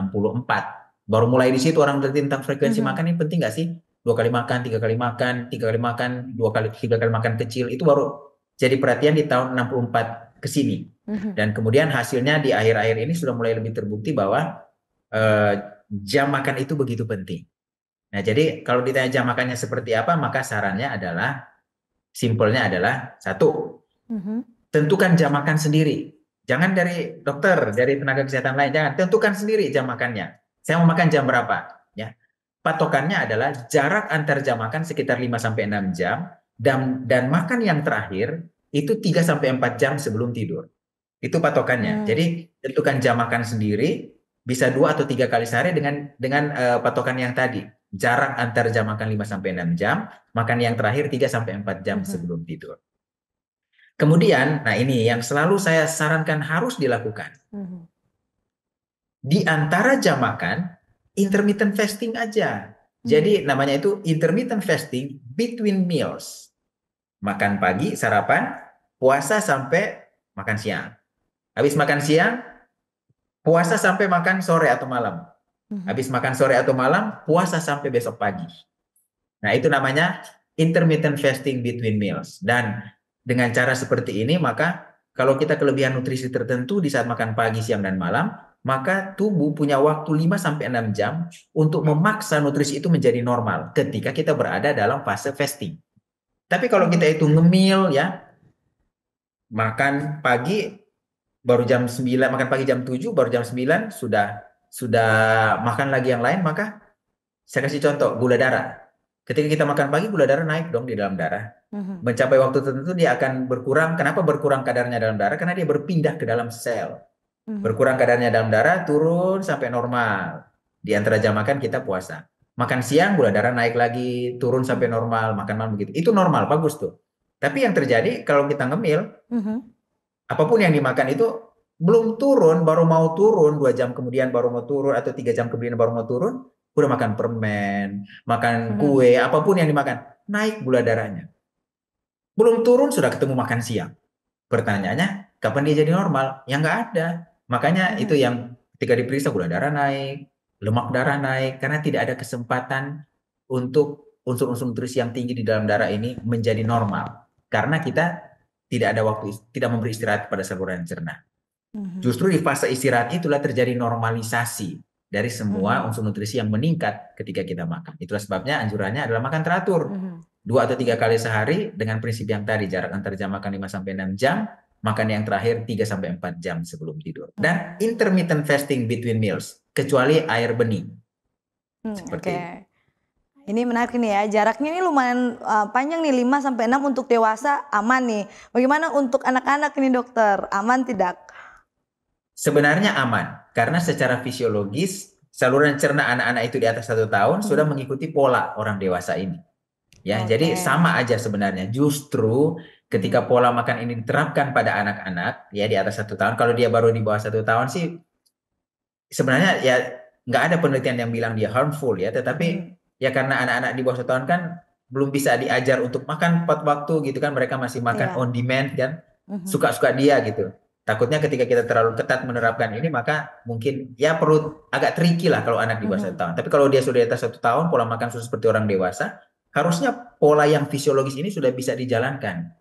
Baru mulai di situ orang meneliti tentang frekuensi makan ini penting nggak sih? 2 kali makan, 3 kali makan, 3 kali makan, 3 kali makan kecil. Itu baru jadi perhatian di tahun 64 ke sini. Dan kemudian hasilnya di akhir-akhir ini sudah mulai lebih terbukti bahwa jam makan itu begitu penting. Nah, jadi kalau ditanya jam makannya seperti apa, maka sarannya adalah, simpelnya adalah, satu, tentukan jam makan sendiri. Jangan dari dokter, dari tenaga kesehatan lain, jangan. Tentukan sendiri jam makannya. Saya mau makan jam berapa? Ya. Patokannya adalah jarak antar jam makan sekitar 5-6 jam, dan makan yang terakhir itu 3-4 jam sebelum tidur. Itu patokannya. Jadi tentukan jam makan sendiri, bisa 2 atau 3 kali sehari dengan patokan yang tadi. Jarak antar jam makan 5-6 jam, makan yang terakhir 3-4 jam sebelum tidur. Kemudian, nah ini yang selalu saya sarankan harus dilakukan. Di antara jam makan, intermittent fasting aja. Jadi namanya itu intermittent fasting between meals. Makan pagi, sarapan, puasa sampai makan siang. Habis makan siang, puasa sampai makan sore atau malam. Habis makan sore atau malam, puasa sampai besok pagi. Nah, itu namanya intermittent fasting between meals. Dan dengan cara seperti ini, maka kalau kita kelebihan nutrisi tertentu di saat makan pagi, siang, dan malam, maka tubuh punya waktu 5-6 jam untuk memaksa nutrisi itu menjadi normal ketika kita berada dalam fase fasting. Tapi kalau kita itu ngemil ya, makan pagi baru jam 9, makan pagi jam 7, baru jam 9 sudah makan lagi yang lain, maka saya kasih contoh, gula darah. Ketika kita makan pagi, gula darah naik dong di dalam darah. Mencapai waktu tertentu dia akan berkurang. Kenapa berkurang kadarnya dalam darah? Karena dia berpindah ke dalam sel. Berkurang kadarnya dalam darah, turun sampai normal. Di antara jam makan kita puasa. Makan siang, gula darah naik lagi, turun sampai normal, makan malam begitu. Itu normal, bagus tuh. Tapi yang terjadi kalau kita ngemil, apapun yang dimakan itu belum turun, baru mau turun, 2 jam kemudian baru mau turun, atau 3 jam kemudian baru mau turun, udah makan permen, makan kue, apapun yang dimakan, naik gula darahnya. Belum turun sudah ketemu makan siang. Pertanyaannya, kapan dia jadi normal? Ya nggak ada. Makanya itu yang ketika diperiksa gula darah naik, lemak darah naik, karena tidak ada kesempatan untuk unsur-unsur nutrisi yang tinggi di dalam darah ini menjadi normal. Karena kita tidak ada waktu, tidak memberi istirahat pada saluran cerna. Justru di fase istirahat itulah terjadi normalisasi dari semua unsur nutrisi yang meningkat ketika kita makan. Itulah sebabnya anjurannya adalah makan teratur. 2 atau 3 kali sehari dengan prinsip yang tadi, jarak antar jam makan 5-6 jam, makan yang terakhir 3-4 jam sebelum tidur. Dan intermittent fasting between meals, kecuali air bening. Seperti itu. Ini menarik nih ya, jaraknya ini lumayan panjang nih, 5-6 untuk dewasa aman nih. Bagaimana untuk anak-anak ini dokter, aman tidak? Sebenarnya aman, karena secara fisiologis saluran cerna anak-anak itu di atas 1 tahun sudah mengikuti pola orang dewasa ini. Ya, jadi sama aja sebenarnya. Justru ketika pola makan ini diterapkan pada anak-anak ya di atas 1 tahun, kalau dia baru di bawah 1 tahun sih sebenarnya ya nggak ada penelitian yang bilang dia harmful ya, tetapi ya karena anak-anak di bawah 1 tahun kan belum bisa diajar untuk makan 4 waktu gitu kan, mereka masih makan on demand kan, suka-suka dia gitu. Takutnya ketika kita terlalu ketat menerapkan ini, maka mungkin ya perlu agak tricky lah kalau anak di bawah 1 tahun. Tapi kalau dia sudah di atas 1 tahun, pola makan sudah seperti orang dewasa, harusnya pola yang fisiologis ini sudah bisa dijalankan.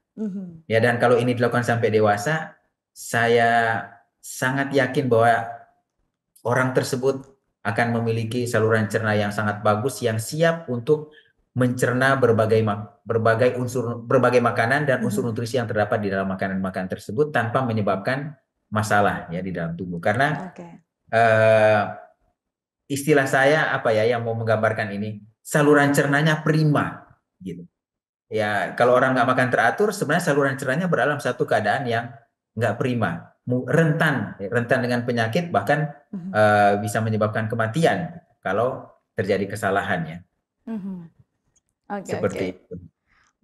Ya, dan kalau ini dilakukan sampai dewasa, saya sangat yakin bahwa orang tersebut akan memiliki saluran cerna yang sangat bagus, yang siap untuk mencerna berbagai makanan dan unsur nutrisi yang terdapat di dalam makanan-makanan tersebut tanpa menyebabkan masalah ya di dalam tubuh. Karena istilah saya apa ya yang mau menggambarkan ini, saluran cernanya prima gitu. Ya kalau orang nggak makan teratur, sebenarnya saluran cernanya berada dalam satu keadaan yang nggak prima, rentan dengan penyakit, bahkan bisa menyebabkan kematian kalau terjadi kesalahannya. Seperti itu.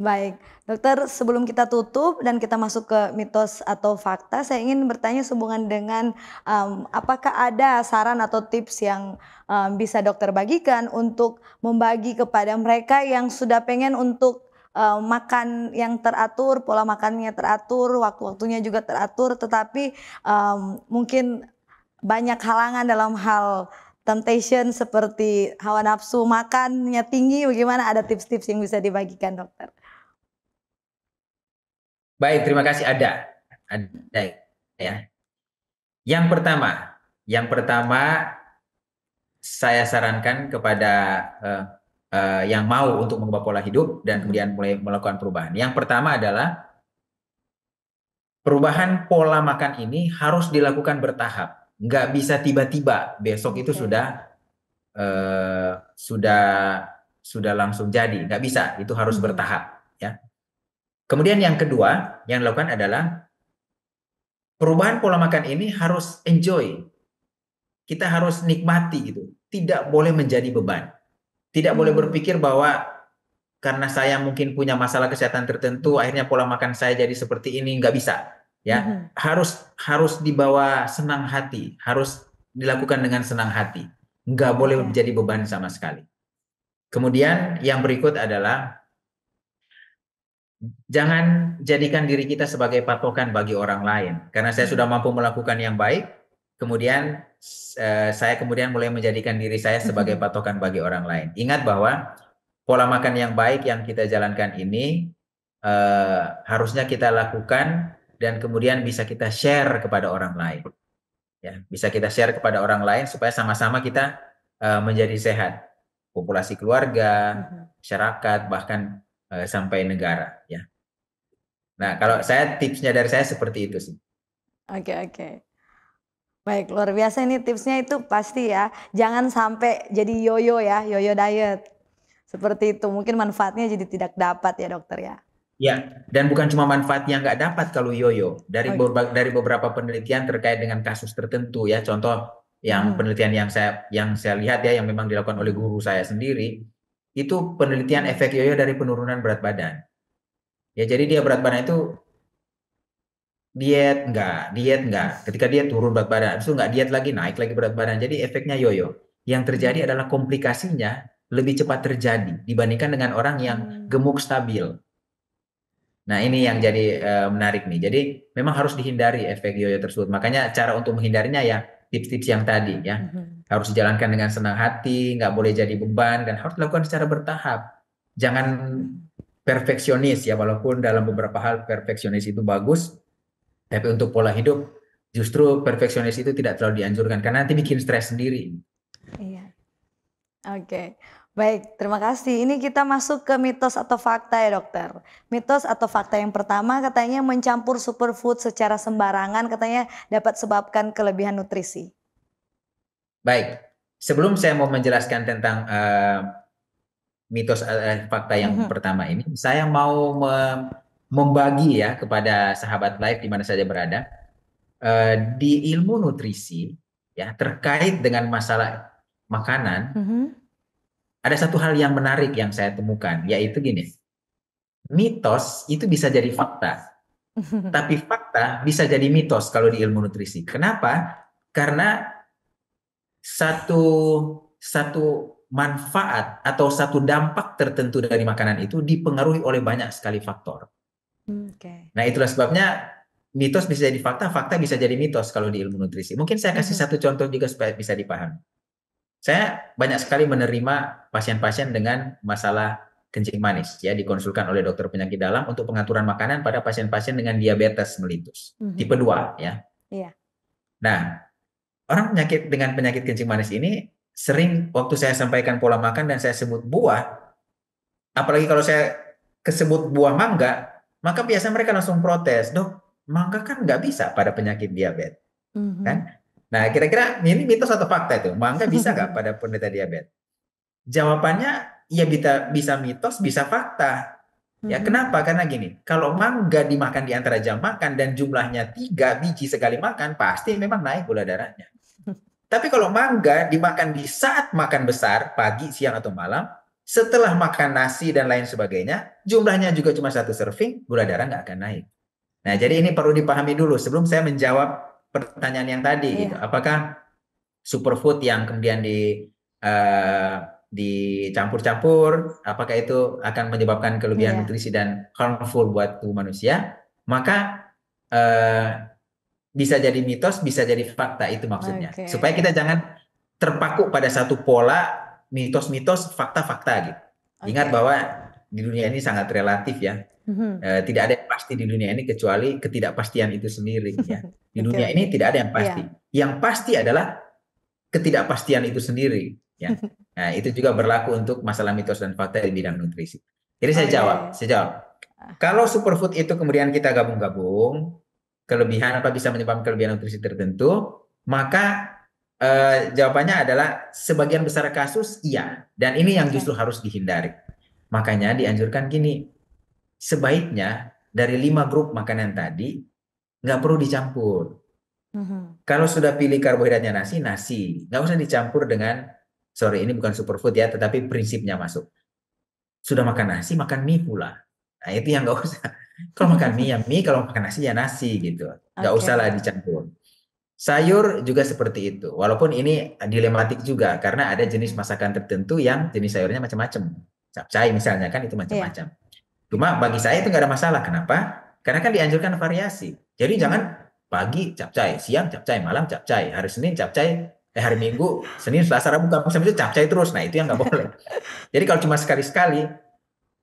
Baik, dokter, sebelum kita tutup dan kita masuk ke mitos atau fakta, saya ingin bertanya sehubungan dengan apakah ada saran atau tips yang bisa dokter bagikan untuk membagi kepada mereka yang sudah pengen untuk makan yang teratur, pola makannya teratur, waktu-waktunya juga teratur, tetapi mungkin banyak halangan dalam hal temptation seperti hawa nafsu makannya tinggi, bagaimana, ada tips-tips yang bisa dibagikan dokter? Baik, terima kasih. Ada ya. Yang pertama saya sarankan kepada yang mau untuk mengubah pola hidup dan kemudian mulai melakukan perubahan. Yang pertama adalah perubahan pola makan ini harus dilakukan bertahap. Nggak bisa tiba-tiba besok itu sudah langsung jadi. Nggak bisa, itu harus bertahap. Ya. Kemudian yang kedua yang dilakukan adalah perubahan pola makan ini harus enjoy. Kita harus nikmati gitu. Tidak boleh menjadi beban. Tidak boleh berpikir bahwa karena saya mungkin punya masalah kesehatan tertentu, akhirnya pola makan saya jadi seperti ini. Nggak bisa. Ya, harus dibawa senang hati, harus dilakukan dengan senang hati. Nggak boleh menjadi beban sama sekali. Kemudian yang berikut adalah jangan jadikan diri kita sebagai patokan bagi orang lain. Karena saya sudah mampu melakukan yang baik, kemudian saya kemudian mulai menjadikan diri saya sebagai patokan bagi orang lain. Ingat bahwa pola makan yang baik yang kita jalankan ini harusnya kita lakukan dan kemudian bisa kita share kepada orang lain. Ya, bisa kita share kepada orang lain supaya sama-sama kita menjadi sehat. Populasi keluarga, masyarakat, bahkan sampai negara. Ya. Nah, kalau tipsnya dari saya seperti itu sih. Oke. Baik, luar biasa ini tipsnya itu pasti ya. Jangan sampai jadi yoyo ya, yoyo diet. Seperti itu, mungkin manfaatnya jadi tidak dapat ya dokter ya. Ya, dan bukan cuma manfaat yang nggak dapat kalau yoyo. Dari beberapa penelitian terkait dengan kasus tertentu ya, contoh yang penelitian yang saya lihat ya, yang memang dilakukan oleh guru saya sendiri, itu penelitian efek yoyo dari penurunan berat badan. Ya, jadi dia berat badan itu diet enggak. Ketika dia turun berat badan, itu enggak diet lagi, naik lagi berat badan. Jadi efeknya yoyo. Yang terjadi adalah komplikasinya lebih cepat terjadi dibandingkan dengan orang yang gemuk stabil. Nah, ini yang jadi menarik nih. Jadi memang harus dihindari efek yoyo tersebut. Makanya cara untuk menghindarinya ya tips-tips yang tadi ya. Harus dijalankan dengan senang hati, nggak boleh jadi beban, dan harus dilakukan secara bertahap. Jangan perfeksionis ya, walaupun dalam beberapa hal perfeksionis itu bagus. Tapi untuk pola hidup, justru perfeksionis itu tidak terlalu dianjurkan, karena nanti bikin stres sendiri. Iya. Oke. Baik, terima kasih. Ini kita masuk ke mitos atau fakta ya dokter. Mitos atau fakta yang pertama katanya mencampur superfood secara sembarangan katanya dapat sebabkan kelebihan nutrisi. Baik, sebelum saya mau menjelaskan tentang mitos fakta yang pertama ini, saya mau membagi ya kepada sahabat live di mana saja berada, di ilmu nutrisi ya terkait dengan masalah makanan, ada satu hal yang menarik yang saya temukan, yaitu gini, mitos itu bisa jadi fakta, tapi fakta bisa jadi mitos kalau di ilmu nutrisi. Kenapa? Karena satu manfaat atau satu dampak tertentu dari makanan itu dipengaruhi oleh banyak sekali faktor. Nah, itulah sebabnya mitos bisa jadi fakta, fakta bisa jadi mitos kalau di ilmu nutrisi. Mungkin saya kasih satu contoh juga supaya bisa dipahami. Saya banyak sekali menerima pasien-pasien dengan masalah kencing manis, ya, dikonsulkan oleh dokter penyakit dalam untuk pengaturan makanan pada pasien-pasien dengan diabetes mellitus tipe 2, ya. Iya. Nah, orang dengan penyakit kencing manis ini sering waktu saya sampaikan pola makan dan saya sebut buah, apalagi kalau saya kesebut buah mangga, maka biasanya mereka langsung protes, dok, mangga kan nggak bisa pada penyakit diabetes, kan? Nah, kira-kira ini mitos atau fakta itu? Mangga bisa nggak pada penderita diabetes? Jawabannya, ya bisa mitos, bisa fakta. Ya, kenapa? Karena gini, kalau mangga dimakan di antara jam makan dan jumlahnya 3 biji sekali makan, pasti memang naik gula darahnya. Tapi kalau mangga dimakan di saat makan besar, pagi, siang, atau malam, setelah makan nasi dan lain sebagainya, jumlahnya juga cuma 1 serving, gula darah nggak akan naik. Nah, jadi ini perlu dipahami dulu sebelum saya menjawab pertanyaan yang tadi. Gitu. Apakah superfood yang kemudian dicampur-campur, apakah itu akan menyebabkan kelebihan nutrisi dan harmful buat tubuh manusia? Maka bisa jadi mitos, bisa jadi fakta, itu maksudnya. Supaya kita jangan terpaku pada satu pola mitos-mitos, fakta-fakta gitu. Ingat bahwa di dunia ini sangat relatif ya. Tidak ada yang pasti di dunia ini kecuali ketidakpastian itu sendiri ya. Di dunia ini tidak ada yang pasti. Yang pasti adalah ketidakpastian itu sendiri, ya. Nah, itu juga berlaku untuk masalah mitos dan fakta di bidang nutrisi. Jadi saya jawab. Kalau superfood itu kemudian kita gabung-gabung, kelebihan apa bisa menyebabkan kelebihan nutrisi tertentu, maka jawabannya adalah sebagian besar kasus iya, dan ini yang justru harus dihindari. Makanya dianjurkan gini, sebaiknya dari 5 grup makanan tadi nggak perlu dicampur. Kalau sudah pilih karbohidratnya nasi, nggak usah dicampur dengan, sorry ini bukan superfood ya, tetapi prinsipnya masuk. Sudah makan nasi, makan mie pula. Nah itu yang nggak usah. Kalau makan mie ya mie, kalau makan nasi ya nasi gitu. Nggak usah lah dicampur. Sayur juga seperti itu. Walaupun ini dilematik juga karena ada jenis masakan tertentu yang jenis sayurnya macam-macam. Capcay misalnya kan itu macam-macam. Cuma bagi saya itu nggak ada masalah. Kenapa? Karena kan dianjurkan variasi. Jadi jangan pagi capcay, siang capcay, malam capcay, hari Senin capcay, hari Minggu, Senin, Selasa, Rabu, Kamis, Sabtu capcay terus. Nah itu yang nggak boleh. Jadi kalau cuma sekali-sekali,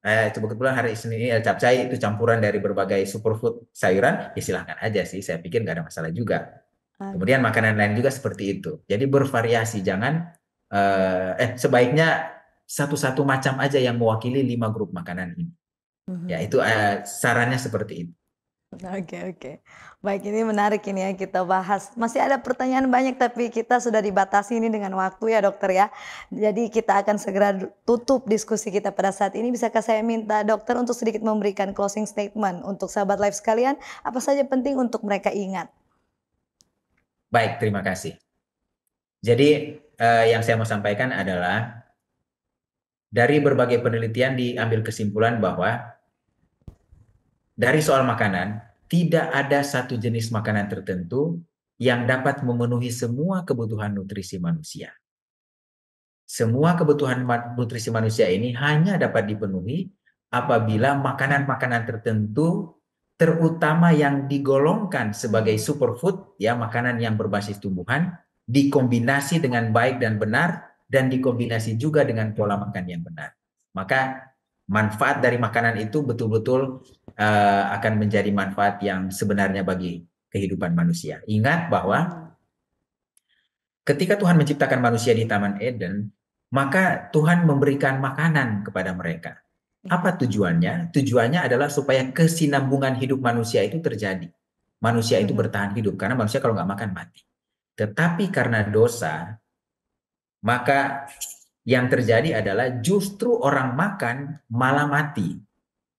kebetulan hari Senin ini capcay itu campuran dari berbagai superfood sayuran, ya silahkan aja sih. Saya pikir nggak ada masalah juga. Kemudian makanan lain juga seperti itu. Jadi bervariasi, jangan sebaiknya satu-satu macam aja yang mewakili 5 grup makanan ini. Ya itu sarannya seperti itu. Oke. Baik, ini menarik ini ya kita bahas. Masih ada pertanyaan banyak tapi kita sudah dibatasi ini dengan waktu ya dokter ya. Jadi kita akan segera tutup diskusi kita pada saat ini. Bisakah saya minta dokter untuk sedikit memberikan closing statement untuk sahabat live sekalian, apa saja penting untuk mereka ingat? Baik, terima kasih. Jadi yang saya mau sampaikan adalah dari berbagai penelitian diambil kesimpulan bahwa dari soal makanan, tidak ada satu jenis makanan tertentu yang dapat memenuhi semua kebutuhan nutrisi manusia. Semua kebutuhan nutrisi manusia ini hanya dapat dipenuhi apabila makanan-makanan tertentu, terutama yang digolongkan sebagai superfood, ya makanan yang berbasis tumbuhan, dikombinasi dengan baik dan benar, dan dikombinasi juga dengan pola makan yang benar. Maka manfaat dari makanan itu betul-betul akan menjadi manfaat yang sebenarnya bagi kehidupan manusia. Ingat bahwa ketika Tuhan menciptakan manusia di Taman Eden, maka Tuhan memberikan makanan kepada mereka. Apa tujuannya? Tujuannya adalah supaya kesinambungan hidup manusia itu terjadi. Manusia itu bertahan hidup, karena manusia kalau nggak makan mati. Tetapi karena dosa, maka yang terjadi adalah justru orang makan malah mati.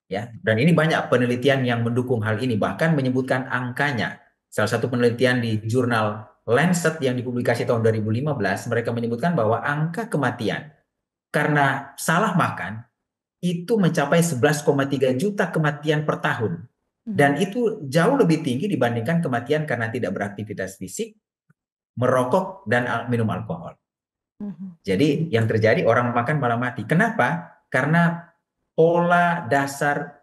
Ya, dan ini banyak penelitian yang mendukung hal ini, bahkan menyebutkan angkanya. Salah satu penelitian di jurnal Lancet yang dipublikasi tahun 2015, mereka menyebutkan bahwa angka kematian karena salah makan itu mencapai 11,3 juta kematian per tahun. Dan itu jauh lebih tinggi dibandingkan kematian karena tidak beraktivitas fisik, merokok, dan minum alkohol. Jadi yang terjadi orang makan malah mati. Kenapa? Karena pola dasar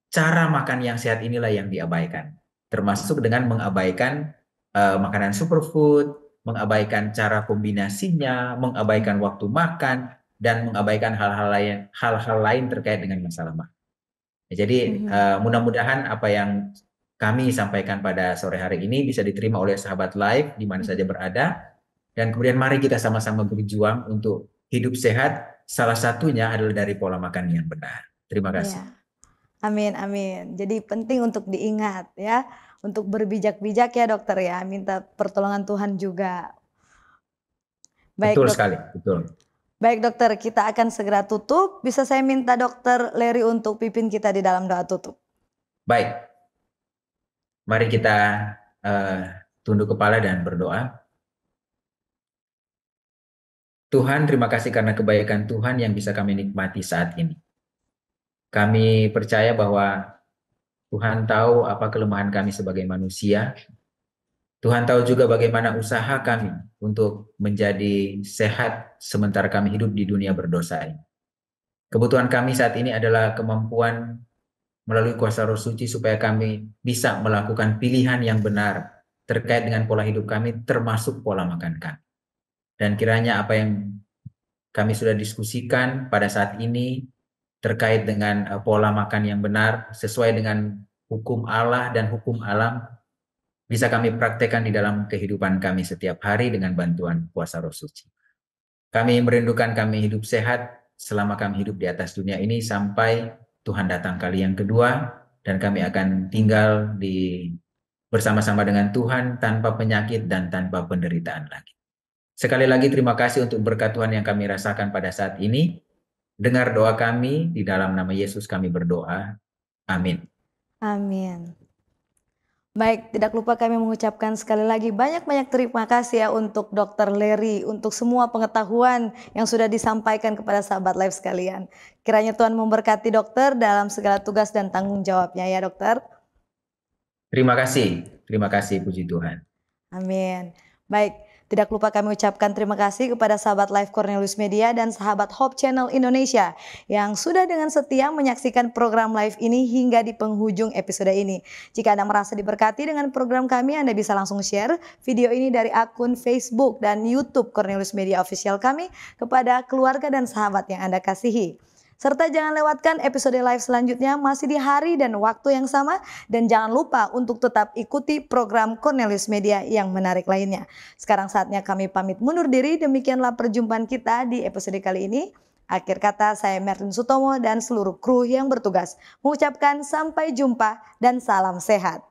cara makan yang sehat inilah yang diabaikan. Termasuk dengan mengabaikan makanan superfood, mengabaikan cara kombinasinya, mengabaikan waktu makan, dan mengabaikan hal-hal lain terkait dengan masalah makan. Jadi mudah-mudahan apa yang kami sampaikan pada sore hari ini bisa diterima oleh sahabat live di mana saja berada. Dan kemudian mari kita sama-sama berjuang untuk hidup sehat. Salah satunya adalah dari pola makan yang benar. Terima kasih. Ya. Amin. Jadi penting untuk diingat ya, untuk berbijak-bijak ya dokter ya, minta pertolongan Tuhan juga. Baik, betul sekali, betul. Baik dokter, kita akan segera tutup. Bisa saya minta dokter Leri untuk pimpin kita di dalam doa tutup? Baik. Mari kita tunduk kepala dan berdoa. Tuhan, terima kasih karena kebaikan Tuhan yang bisa kami nikmati saat ini. Kami percaya bahwa Tuhan tahu apa kelemahan kami sebagai manusia. Tuhan tahu juga bagaimana usaha kami untuk menjadi sehat sementara kami hidup di dunia berdosa ini. Kebutuhan kami saat ini adalah kemampuan melalui kuasa Roh Suci supaya kami bisa melakukan pilihan yang benar terkait dengan pola hidup kami, termasuk pola makan kami. Dan kiranya apa yang kami sudah diskusikan pada saat ini terkait dengan pola makan yang benar sesuai dengan hukum Allah dan hukum alam, bisa kami praktekkan di dalam kehidupan kami setiap hari dengan bantuan kuasa Roh Suci. Kami merindukan kami hidup sehat selama kami hidup di atas dunia ini sampai Tuhan datang kali yang kedua, dan kami akan tinggal bersama-sama dengan Tuhan tanpa penyakit dan tanpa penderitaan lagi. Sekali lagi terima kasih untuk berkat Tuhan yang kami rasakan pada saat ini. Dengar doa kami, di dalam nama Yesus kami berdoa. Amin. Amin. Baik, tidak lupa kami mengucapkan sekali lagi banyak-banyak terima kasih ya untuk Dr. Leri, untuk semua pengetahuan yang sudah disampaikan kepada sahabat live sekalian. Kiranya Tuhan memberkati dokter dalam segala tugas dan tanggung jawabnya ya dokter. Terima kasih puji Tuhan. Amin. Baik, tidak lupa kami ucapkan terima kasih kepada sahabat Live Cornelius Media dan sahabat Hope Channel Indonesia yang sudah dengan setia menyaksikan program live ini hingga di penghujung episode ini. Jika Anda merasa diberkati dengan program kami, Anda bisa langsung share video ini dari akun Facebook dan YouTube Cornelius Media Official kami kepada keluarga dan sahabat yang Anda kasihi. Serta jangan lewatkan episode live selanjutnya masih di hari dan waktu yang sama. Dan jangan lupa untuk tetap ikuti program Cornelius Media yang menarik lainnya. Sekarang saatnya kami pamit mundur diri. Demikianlah perjumpaan kita di episode kali ini. Akhir kata saya Merlin Sutomo dan seluruh kru yang bertugas mengucapkan sampai jumpa dan salam sehat.